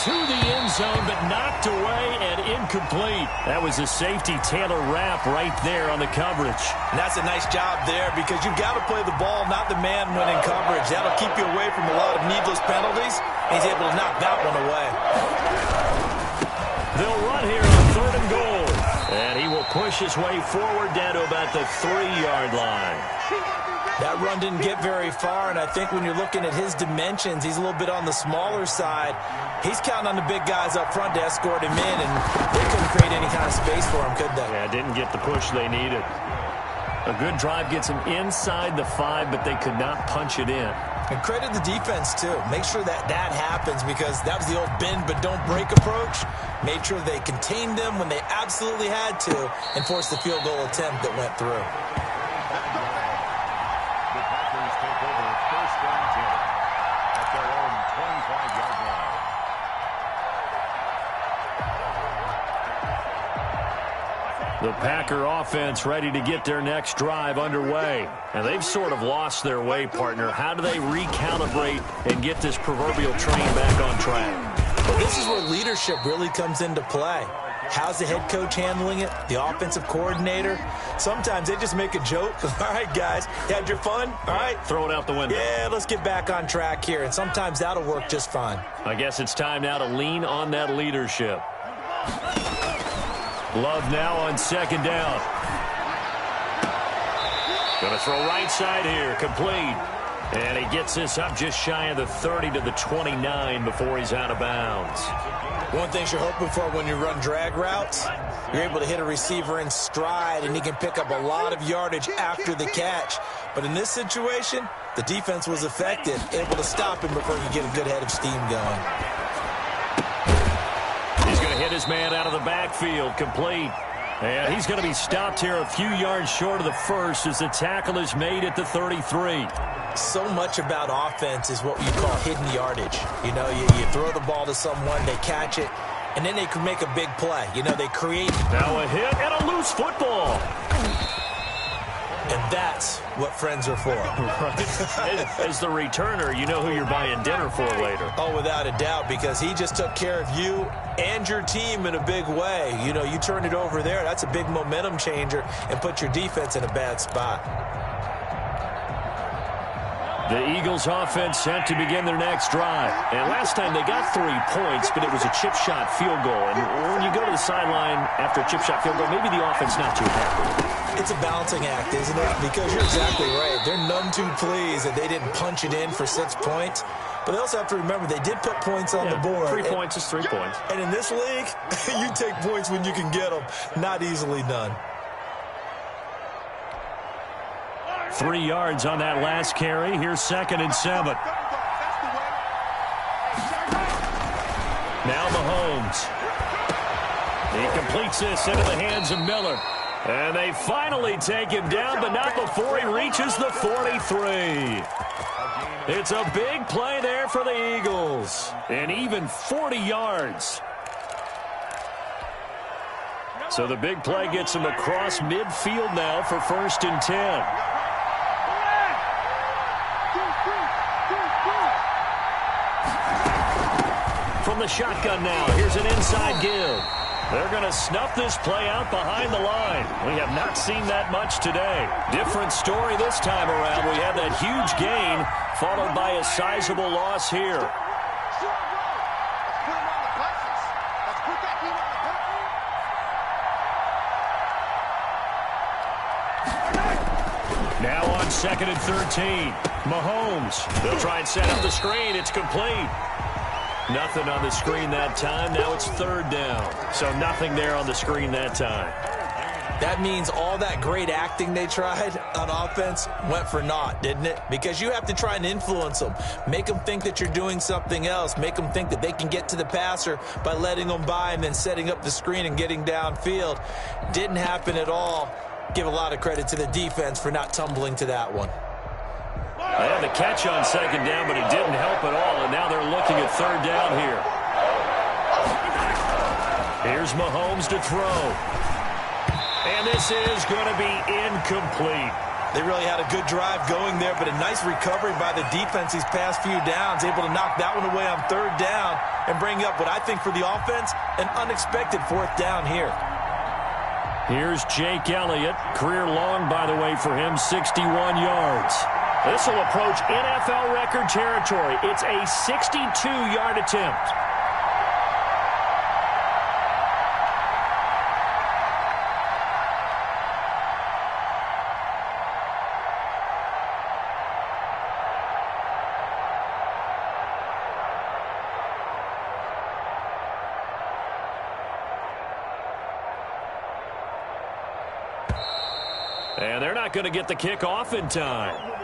To the end zone, but knocked away and incomplete. That was a safety Taylor Rapp right there on the coverage. And that's a nice job there because you've got to play the ball, not the man when in coverage. That'll keep you away from a lot of needless penalties. He's able to knock that one away. They'll run here on third and goal. And he will push his way forward down to about the 3-yard line. That run didn't get very far, and I think when you're looking at his dimensions, he's a little bit on the smaller side. He's counting on the big guys up front to escort him in, and they couldn't create any kind of space for him, could they? Yeah, didn't get the push they needed. A good drive gets him inside the 5, but they could not punch it in. And credit the defense, too. Make sure that happens because that was the old bend but don't break approach. Made sure they contained them when they absolutely had to and forced the field goal attempt that went through. The Packer offense ready to get their next drive underway. And they've sort of lost their way, partner. How do they recalibrate and get this proverbial train back on track? Well, this is where leadership really comes into play. How's the head coach handling it? The offensive coordinator? Sometimes they just make a joke. All right, guys, you had your fun? All right. Throw it out the window. Yeah, let's get back on track here. And sometimes that'll work just fine. I guess it's time now to lean on that leadership. Love now on second down. Going to throw right side here, complete. And he gets this up just shy of the 30 to the 29 before he's out of bounds. One thing you're hoping for when you run drag routes, you're able to hit a receiver in stride, and he can pick up a lot of yardage after the catch. But in this situation, the defense was effective, able to stop him before he get a good head of steam going. He's going to hit his man out of the backfield, complete. And he's going to be stopped here a few yards short of the first as the tackle is made at the 33. So much about offense is what you call hidden yardage. You know, you throw the ball to someone, they catch it, and then they can make a big play. You know, they create. Now a hit and a loose football. And that's what friends are for. As the returner, you know who you're buying dinner for later. Oh, without a doubt, because he just took care of you and your team in a big way. You know, you turn it over there, that's a big momentum changer and put your defense in a bad spot. The Eagles offense set to begin their next drive. And last time they got 3 points, but it was a chip shot field goal. And when you go to the sideline after a chip shot field goal, maybe the offense not too happy. It's a balancing act, isn't it? Because you're exactly right. They're none too pleased that they didn't punch it in for 6 points. But they also have to remember they did put points on the board. 3 points is 3 points. And in this league, you take points when you can get them. Not easily done. 3 yards on that last carry. Here's 2nd and 7. Now Mahomes. He completes this into the hands of Miller. And they finally take him down, but not before he reaches the 43. It's a big play there for the Eagles. And even 40 yards. So the big play gets him across midfield now for 1st and 10. From the shotgun now, here's an inside give. They're going to snuff this play out behind the line. We have not seen that much today. Different story this time around. We have that huge gain followed by a sizable loss here. Now on 2nd and 13. Mahomes. They'll try and set up the screen. It's complete. Nothing on the screen that time. Now it's 3rd down. So nothing there on the screen that time. That means all that great acting they tried on offense went for naught, didn't it? Because you have to try and influence them. Make them think that you're doing something else. Make them think that they can get to the passer by letting them by and then setting up the screen and getting downfield. Didn't happen at all. Give a lot of credit to the defense for not tumbling to that one. They had the catch on 2nd down, but it didn't help at all, and now they're looking at 3rd down here. Here's Mahomes to throw. And this is going to be incomplete. They really had a good drive going there, but a nice recovery by the defense these past few downs, able to knock that one away on 3rd down and bring up what I think for the offense, an unexpected 4th down here. Here's Jake Elliott. Career long, by the way, for him, 61 yards. This will approach NFL record territory. It's a 62-yard attempt. And they're not going to get the kick off in time.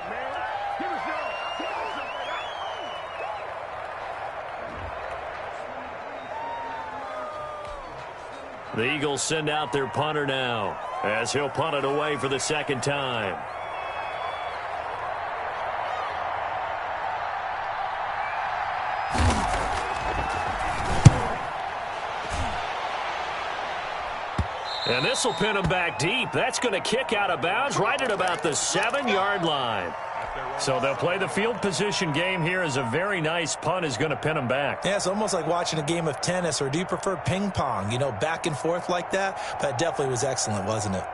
The Eagles send out their punter now as he'll punt it away for the 2nd time. And this will pin him back deep. That's going to kick out of bounds right at about the 7-yard line. So they'll play the field position game here as a very nice punt is going to pin them back. Yeah, it's almost like watching a game of tennis, or do you prefer ping pong, you know, back and forth like that? But it definitely was excellent, wasn't it?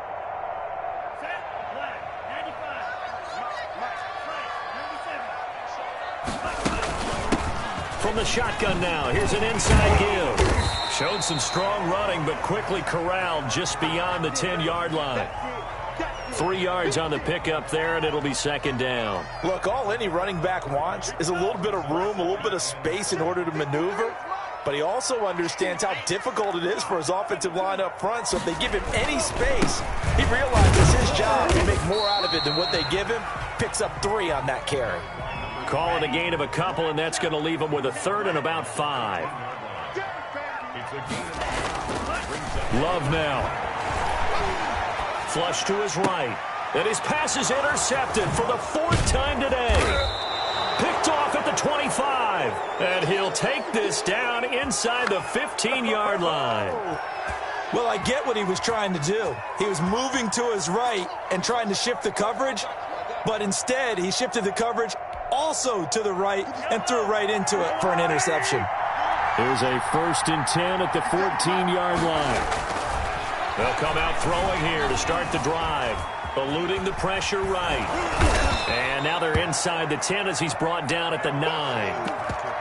From the shotgun now, here's an inside give. Showed some strong running, but quickly corralled just beyond the 10-yard line. 3 yards on the pickup there, and it'll be second down. Look, all any running back wants is a little bit of room, a little bit of space in order to maneuver. But he also understands how difficult it is for his offensive line up front. So if they give him any space, he realizes his job to make more out of it than what they give him. Picks up 3 on that carry. Call it a gain of a couple, and that's going to leave him with a third and about 5. Love now. Flush to his right. And his pass is intercepted for the 4th time today. Picked off at the 25. And he'll take this down inside the 15-yard line. Well, I get what he was trying to do. He was moving to his right and trying to shift the coverage. But instead, he shifted the coverage also to the right and threw right into it for an interception. Here's a 1st and 10 at the 14-yard line. They'll come out throwing here to start the drive. Eluding the pressure right. And now they're inside the 10 as he's brought down at the 9.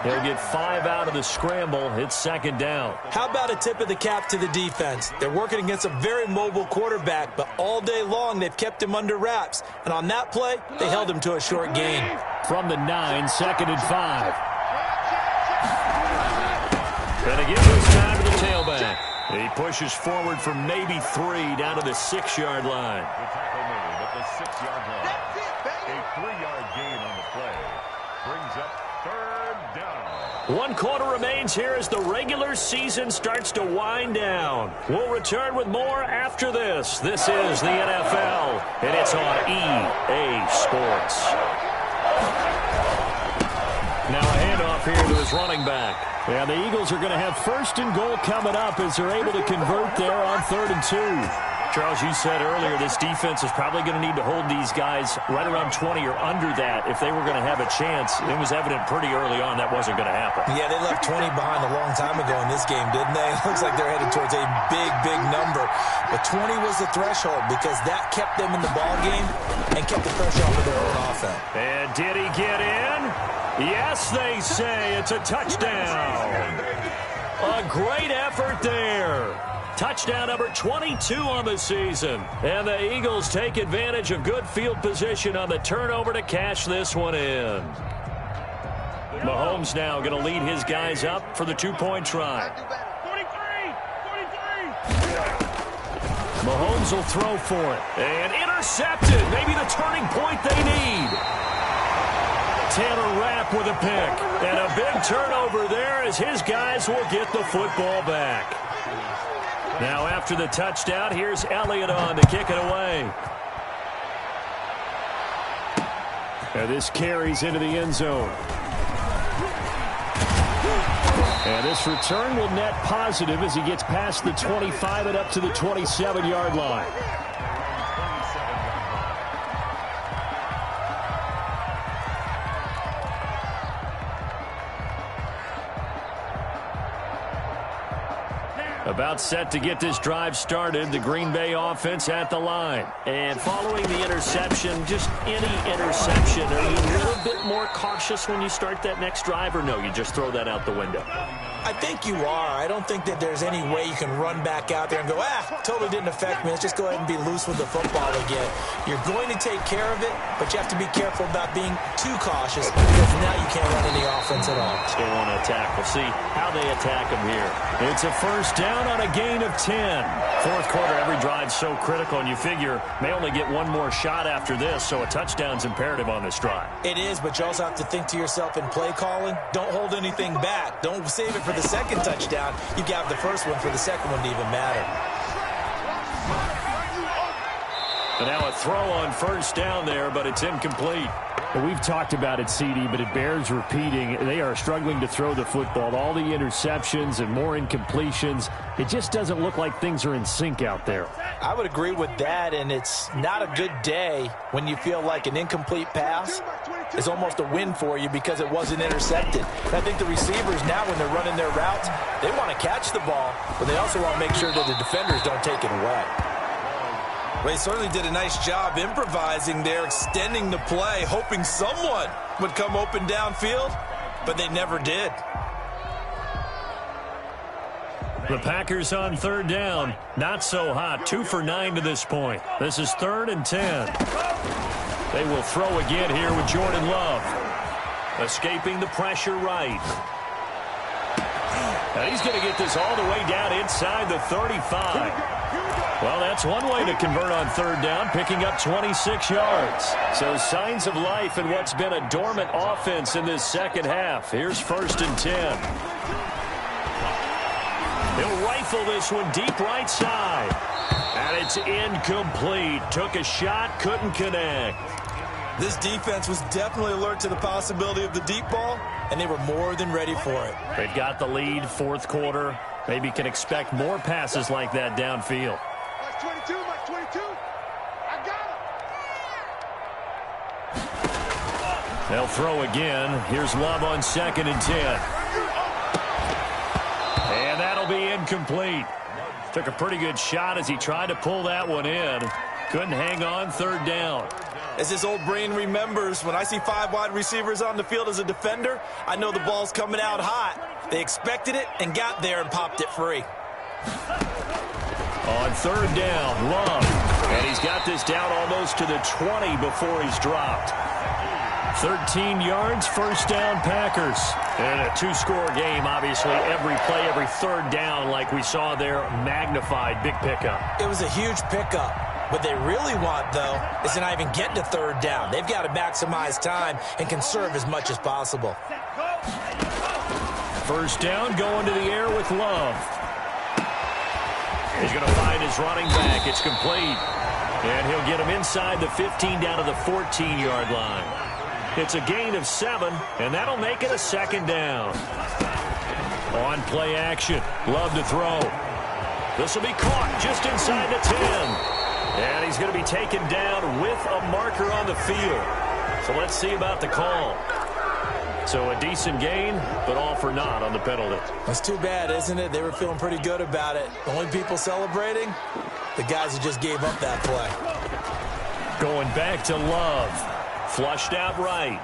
He'll get 5 out of the scramble. It's second down. How about a tip of the cap to the defense? They're working against a very mobile quarterback, but all day long they've kept him under wraps. And on that play, they held him to a short gain. From the 9, 2nd and 5. Gonna give this time to the tailback. He pushes forward for maybe 3 down to the 6-yard line. The tackle made at the 6-yard line. A 3-yard gain on the play. Brings up 3rd down. 1 quarter remains here as the regular season starts to wind down. We'll return with more after this. This is the NFL, and it's on EA Sports. Now a handoff here to his running back. And the Eagles are going to have 1st and goal coming up as they're able to convert there on 3rd and 2. Charles, you said earlier this defense is probably going to need to hold these guys right around 20 or under that if they were going to have a chance. It was evident pretty early on that wasn't going to happen. Yeah, they left 20 behind a long time ago in this game, didn't they? It looks like they're headed towards a big, big number. But 20 was the threshold because that kept them in the ball game and kept the pressure off of their own offense. And did he get in? Yes, they say it's a touchdown. A great effort there. Touchdown number 22 on the season. And the Eagles take advantage of good field position on the turnover to cash this one in. Mahomes now going to lead his guys up for the 2-point try. 43. Mahomes will throw for it. And intercepted. Maybe the turning point they need. Tanner Rapp with a pick. And a big turnover there as his guys will get the football back. Now after the touchdown, here's Elliott on to kick it away. And this carries into the end zone. And this return will net positive as he gets past the 25 and up to the 27-yard line. About set to get this drive started, the Green Bay offense at the line. And following the interception, just any interception, are you a little bit more cautious when you start that next drive, or no, you just throw that out the window? I think you are. I don't think that there's any way you can run back out there and go, totally didn't affect me. Let's just go ahead and be loose with the football again. You're going to take care of it, but you have to be careful about being too cautious because now you can't run any offense at all. Still want to attack. We'll see how they attack them here. It's a 1st down on a gain of 10. 4th quarter, every drive's so critical, and you figure may only get one more shot after this, so a touchdown's imperative on this drive. It is, but you also have to think to yourself in play calling, don't hold anything back. Don't save it for the second touchdown. You got the first one for the second one to even matter. And now a throw on 1st down there, but it's incomplete. And we've talked about it, CD, but it bears repeating. They are struggling to throw the football. All the interceptions and more incompletions. It just doesn't look like things are in sync out there. I would agree with that, and it's not a good day when you feel like an incomplete pass is almost a win for you because it wasn't intercepted. And I think the receivers now, when they're running their routes, they want to catch the ball, but they also want to make sure that the defenders don't take it away. Well, he certainly did a nice job improvising there, extending the play, hoping someone would come open downfield, but they never did. The Packers on third down. Not so hot. 2 for 9 to this point. This is 3rd and 10. They will throw again here with Jordan Love. Escaping the pressure right. Now he's going to get this all the way down inside the 35. Well, that's one way to convert on third down, picking up 26 yards. So signs of life in what's been a dormant offense in this second half. Here's 1st and 10. He'll rifle this one deep right side. And it's incomplete. Took a shot, couldn't connect. This defense was definitely alert to the possibility of the deep ball, and they were more than ready for it. They've got the lead, 4th quarter. Maybe can expect more passes like that downfield. Mark 22, Mark 22. I got him. They'll throw again. Here's Love on 2nd and 10. And that'll be incomplete. Took a pretty good shot as he tried to pull that one in. Couldn't hang on, 3rd down. As his old brain remembers, when I see 5 wide receivers on the field as a defender, I know the ball's coming out hot. They expected it and got there and popped it free. On 3rd down, Love. And he's got this down almost to the 20 before he's dropped. 13 yards, 1st down Packers. And a 2-score game, obviously. Every play, every 3rd down, like we saw there, magnified. Big pickup. It was a huge pickup. What they really want, though, is to not even get to 3rd down. They've got to maximize time and conserve as much as possible. 1st down, going to the air with Love. He's going to find his running back. It's complete. And he'll get him inside the 15 down to the 14-yard line. It's a gain of 7, and that'll make it a 2nd down. On play action, Love to throw. This will be caught just inside the 10. And he's going to be taken down with a marker on the field. So let's see about the call. So a decent gain, but all for naught on the penalty. That's too bad, isn't it? They were feeling pretty good about it. The only people celebrating, the guys who just gave up that play. Going back to Love. Flushed out right.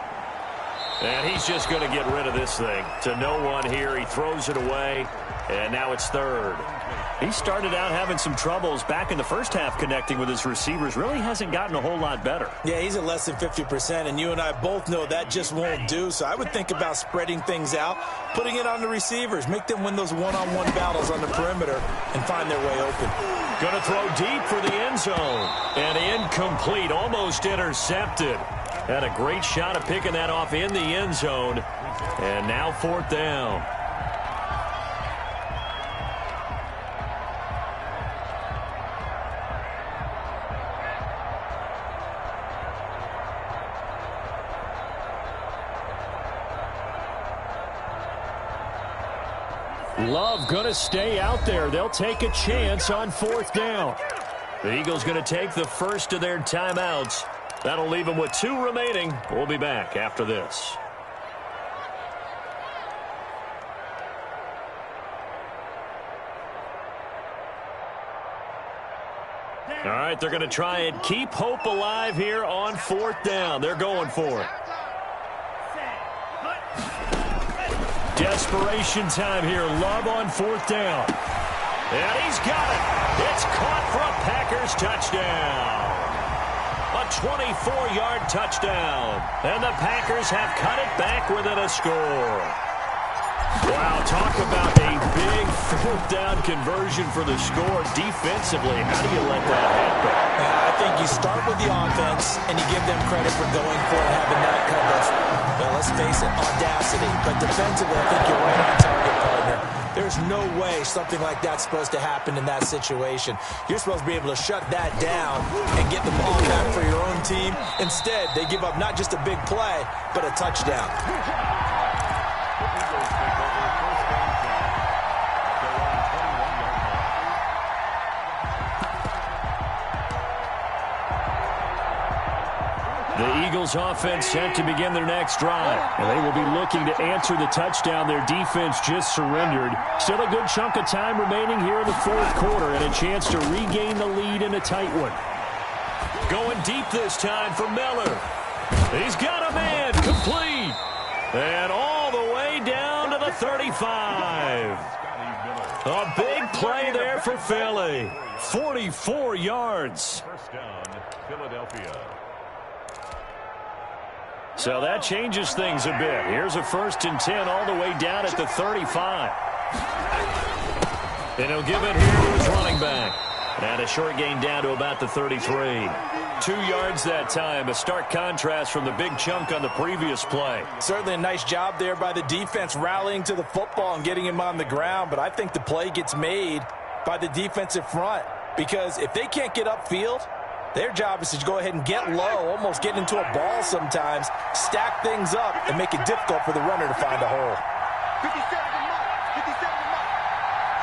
And he's just going to get rid of this thing. To no one here. He throws it away. And now it's 3rd. He started out having some troubles back in the first half connecting with his receivers. Really hasn't gotten a whole lot better. Yeah, he's at less than 50%, and you and I both know that just won't do. So I would think about spreading things out, putting it on the receivers, make them win those one-on-one battles on the perimeter and find their way open. Going to throw deep for the end zone. And incomplete, almost intercepted. Had a great shot of picking that off in the end zone. And now 4th down. Love going to stay out there. They'll take a chance on 4th down. The Eagles going to take the first of their timeouts. That'll leave them with 2 remaining. We'll be back after this. All right, they're going to try and keep hope alive here on 4th down. They're going for it. Desperation time here. Love on 4th down. And he's got it. It's caught for a Packers touchdown. A 24-yard touchdown. And the Packers have cut it back within a score. Wow, talk about a big 4th down conversion for the score. Defensively, how do you let that happen? I think you start with the offense and you give them credit for going for it, having that coverage. Well, let's face it, audacity. But defensively, I think you're right on target, partner. There There's no way something like that's supposed to happen in that situation. You're supposed to be able to shut that down and get the ball back for your own team. Instead, they give up not just a big play, but a touchdown. The Eagles offense set to begin their next drive. And they will be looking to answer the touchdown their defense just surrendered. Still a good chunk of time remaining here in the fourth quarter and a chance to regain the lead in a tight one. Going deep this time for Miller. He's got a man complete. And all the way down to the 35. A big play there for Philly. 44 yards. First down, Philadelphia. So that changes things a bit. Here's a 1st and 10 all the way down at the 35. And he'll give it here to his running back. And a short gain down to about the 33. 2 yards that time. A stark contrast from the big chunk on the previous play. Certainly a nice job there by the defense rallying to the football and getting him on the ground. But I think the play gets made by the defensive front. Because if they can't get upfield, their job is to go ahead and get low, almost get into a ball sometimes, stack things up, and make it difficult for the runner to find a hole. 57 to Mike. 57 to Mike.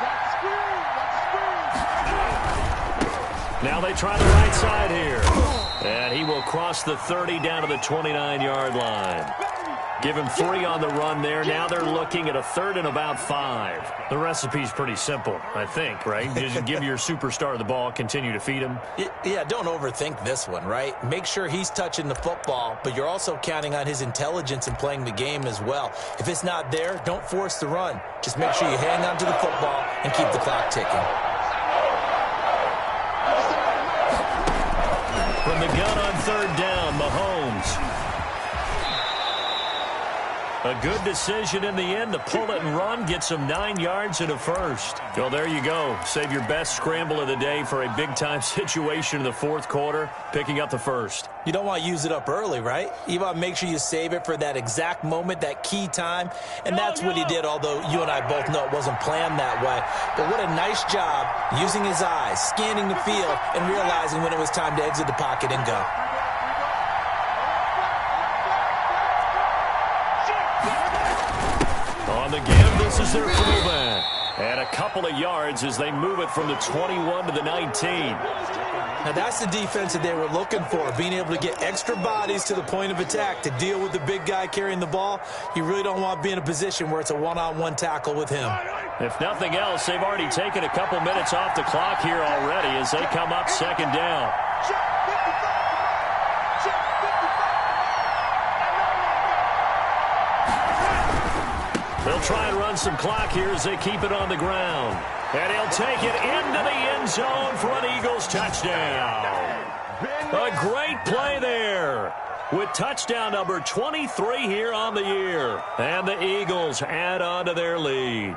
Watch the screen. Watch the screen. Now they try the right side here. And he will cross the 30 down to the 29-yard line. Give him 3 on the run there. Now they're looking at a 3rd and about 5. The recipe's pretty simple, I think, right? Just give your superstar the ball, continue to feed him. Yeah, don't overthink this one, right? Make sure he's touching the football, but you're also counting on his intelligence in playing the game as well. If it's not there, don't force the run. Just make sure you hang on to the football and keep the clock ticking. From the gun on 3rd down, Mahomes. A good decision in the end to pull it and run, get some 9 yards and a 1st. Well, there you go. Save your best scramble of the day for a big-time situation in the fourth quarter, picking up the 1st. You don't want to use it up early, right? You want to make sure you save it for that exact moment, that key time, and that's what he did, although you and I both know it wasn't planned that way. But what a nice job using his eyes, scanning the field, and realizing when it was time to exit the pocket and go. On the give, this is their fullback. And a couple of yards as they move it from the 21 to the 19. Now that's the defense that they were looking for, being able to get extra bodies to the point of attack to deal with the big guy carrying the ball. You really don't want to be in a position where it's a one-on-one tackle with him. If nothing else, they've already taken a couple minutes off the clock here already as they come up 2nd down. They'll try and run some clock here as they keep it on the ground. And he'll take it into the end zone for an Eagles touchdown. A great play there with touchdown number 23 here on the year. And the Eagles add on to their lead.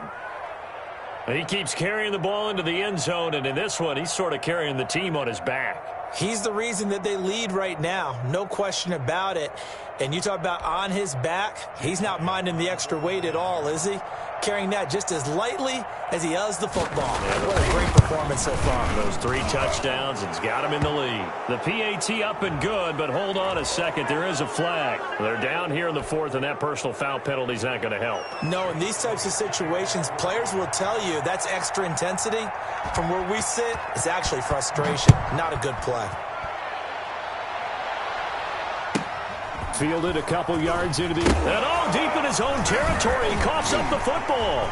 He keeps carrying the ball into the end zone, and in this one, he's sort of carrying the team on his back. He's the reason that they lead right now, no question about it. And you talk about on his back, he's not minding the extra weight at all, is he? Carrying that just as lightly as he does the football. Yeah, what a great performance so far. Those 3 touchdowns, it's got him in the lead. The PAT up and good, but hold on a second. There is a flag. They're down here in the 4th, and that personal foul penalty is not going to help. No, in these types of situations, players will tell you that's extra intensity. From where we sit, it's actually frustration. Not a good play. Fielded a couple yards into the... And all deep in his own territory. He coughs up the football.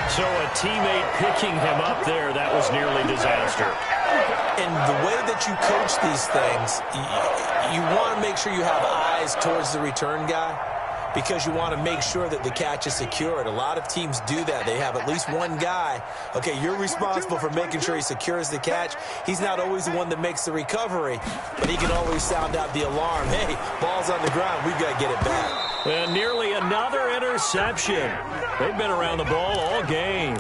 So a teammate picking him up there, that was nearly disaster. And the way that you coach these things, you want to make sure you have eyes towards the return guy, because you want to make sure that the catch is secured. A lot of teams do that. They have at least one guy. Okay, you're responsible for making sure he secures the catch. He's not always the one that makes the recovery, but he can always sound out the alarm. Hey, ball's on the ground. We've got to get it back. And nearly another interception. They've been around the ball all game.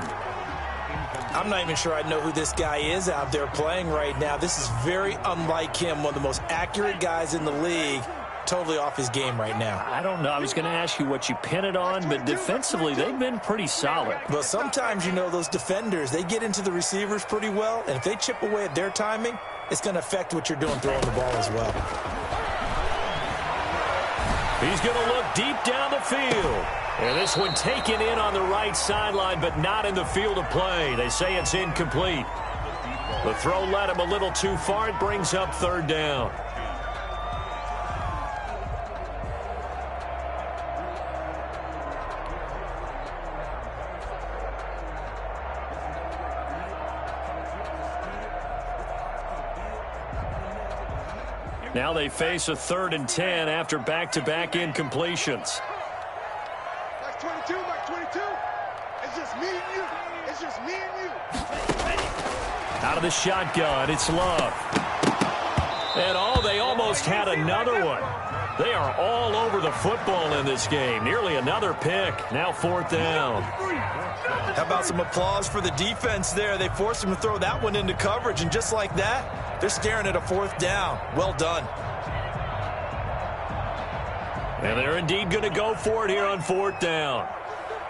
I'm not even sure I know who this guy is out there playing right now. This is very unlike him, one of the most accurate guys in the league, totally off his game right now. I don't know. I was going to ask you what you pin it on, but defensively, they've been pretty solid. Well, sometimes, you know, those defenders, they get into the receivers pretty well, and if they chip away at their timing, it's going to affect what you're doing throwing the ball as well. He's going to look deep down the field. And this one taken in on the right sideline, but not in the field of play. They say it's incomplete. The throw led him a little too far. It brings up third down. Now they face a 3rd and 10 after back-to-back incompletions. Mike 22, Mike 22. It's just me and you. It's just me and you. Out of the shotgun, it's Love. And they almost had another one. They are all over the football in this game. Nearly another pick. Now 4th down. How about some applause for the defense there? They forced him to throw that one into coverage, and just like that, they're staring at a 4th down. Well done. And they're indeed going to go for it here on 4th down.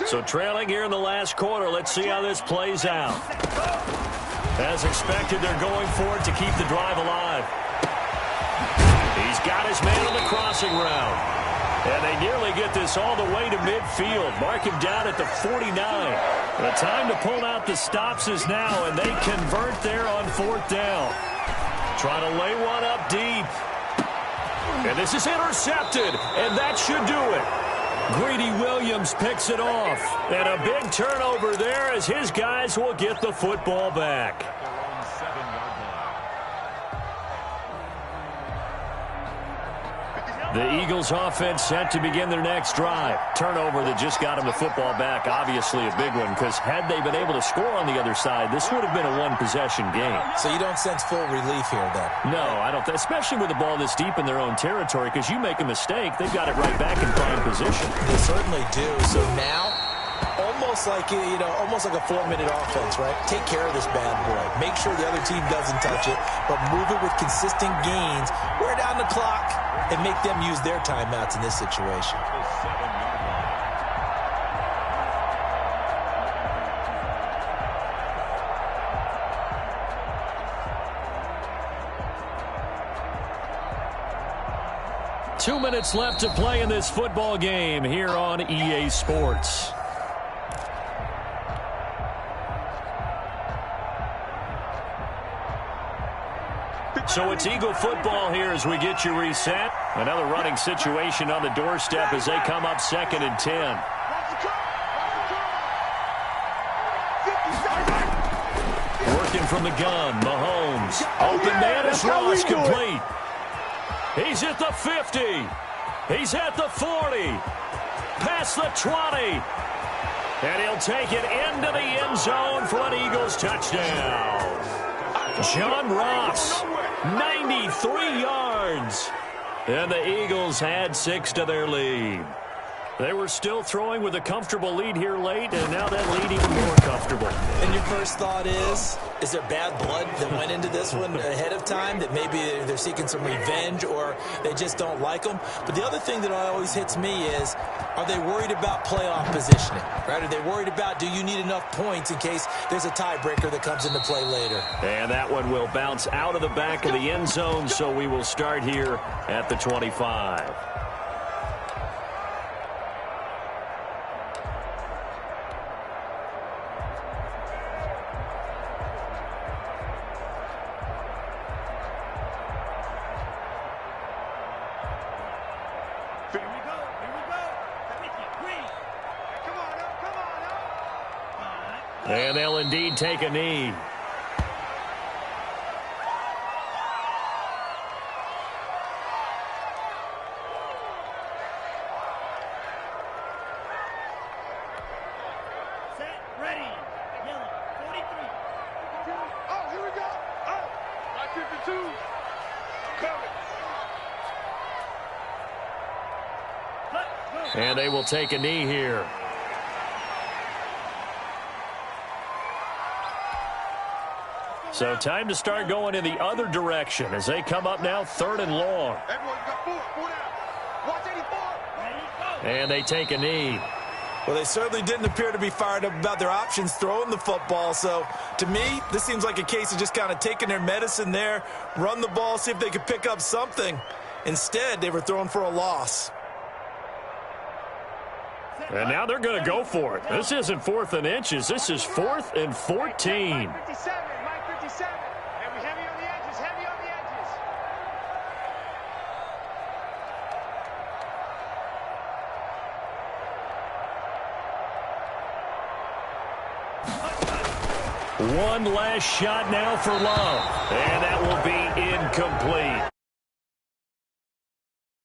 So trailing here in the last quarter, let's see how this plays out. As expected, they're going for it to keep the drive alive. He's got his man on the crossing route. And they nearly get this all the way to midfield. Mark him down at the 49. The time to pull out the stops is now, and they convert there on 4th down. Trying to lay one up deep. And this is intercepted, and that should do it. Greedy Williams picks it off. And a big turnover there as his guys will get the football back. The Eagles offense set to begin their next drive. Turnover that just got them the football back. Obviously a big one, because had they been able to score on the other side, this would have been a one-possession game. So you don't sense full relief here, then? No, I don't. Especially with the ball this deep in their own territory, because you make a mistake, they've got it right back in prime position. They certainly do. So now, almost like a 4-minute offense, right? Take care of this bad boy. Make sure the other team doesn't touch it, but move it with consistent gains. Wear down the clock and make them use their timeouts in this situation. Two minutes left to play in this football game here on EA Sports. So it's Eagle football here as we get you reset. Another running situation on the doorstep as they come up 2nd and 10. Working from the gun, Mahomes. Open man is lost complete. He's at the 50. He's at the 40. Past the 20. And he'll take it into the end zone for an Eagles touchdown. John Ross, 93 yards. And the Eagles add 6 to their lead. They were still throwing with a comfortable lead here late, and now that lead even more comfortable. And your first thought is there bad blood that went into this one ahead of time, that maybe they're seeking some revenge or they just don't like them? But the other thing that always hits me is, are they worried about playoff positioning? Right? Are they worried about, do you need enough points in case there's a tiebreaker that comes into play later? And that one will bounce out of the back of the end zone, so we will start here at the 25. And they'll indeed take a knee. Set, ready, yellow, 43. Oh, here we go. Oh, 52. Coming. And they will take a knee here. So time to start going in the other direction as they come up now 3rd and long. Everyone got 4 down. Watch 84. Ready, go. And they take a knee. Well, they certainly didn't appear to be fired up about their options throwing the football. So, to me, this seems like a case of just kind of taking their medicine there, run the ball, see if they could pick up something. Instead, they were throwing for a loss. And now they're going to go for it. This isn't 4th and inches. This is 4th and 14. Mike 57. Mike 57. And we heavy on the edges. Heavy on the edges. One last shot now for Love. And that will be incomplete.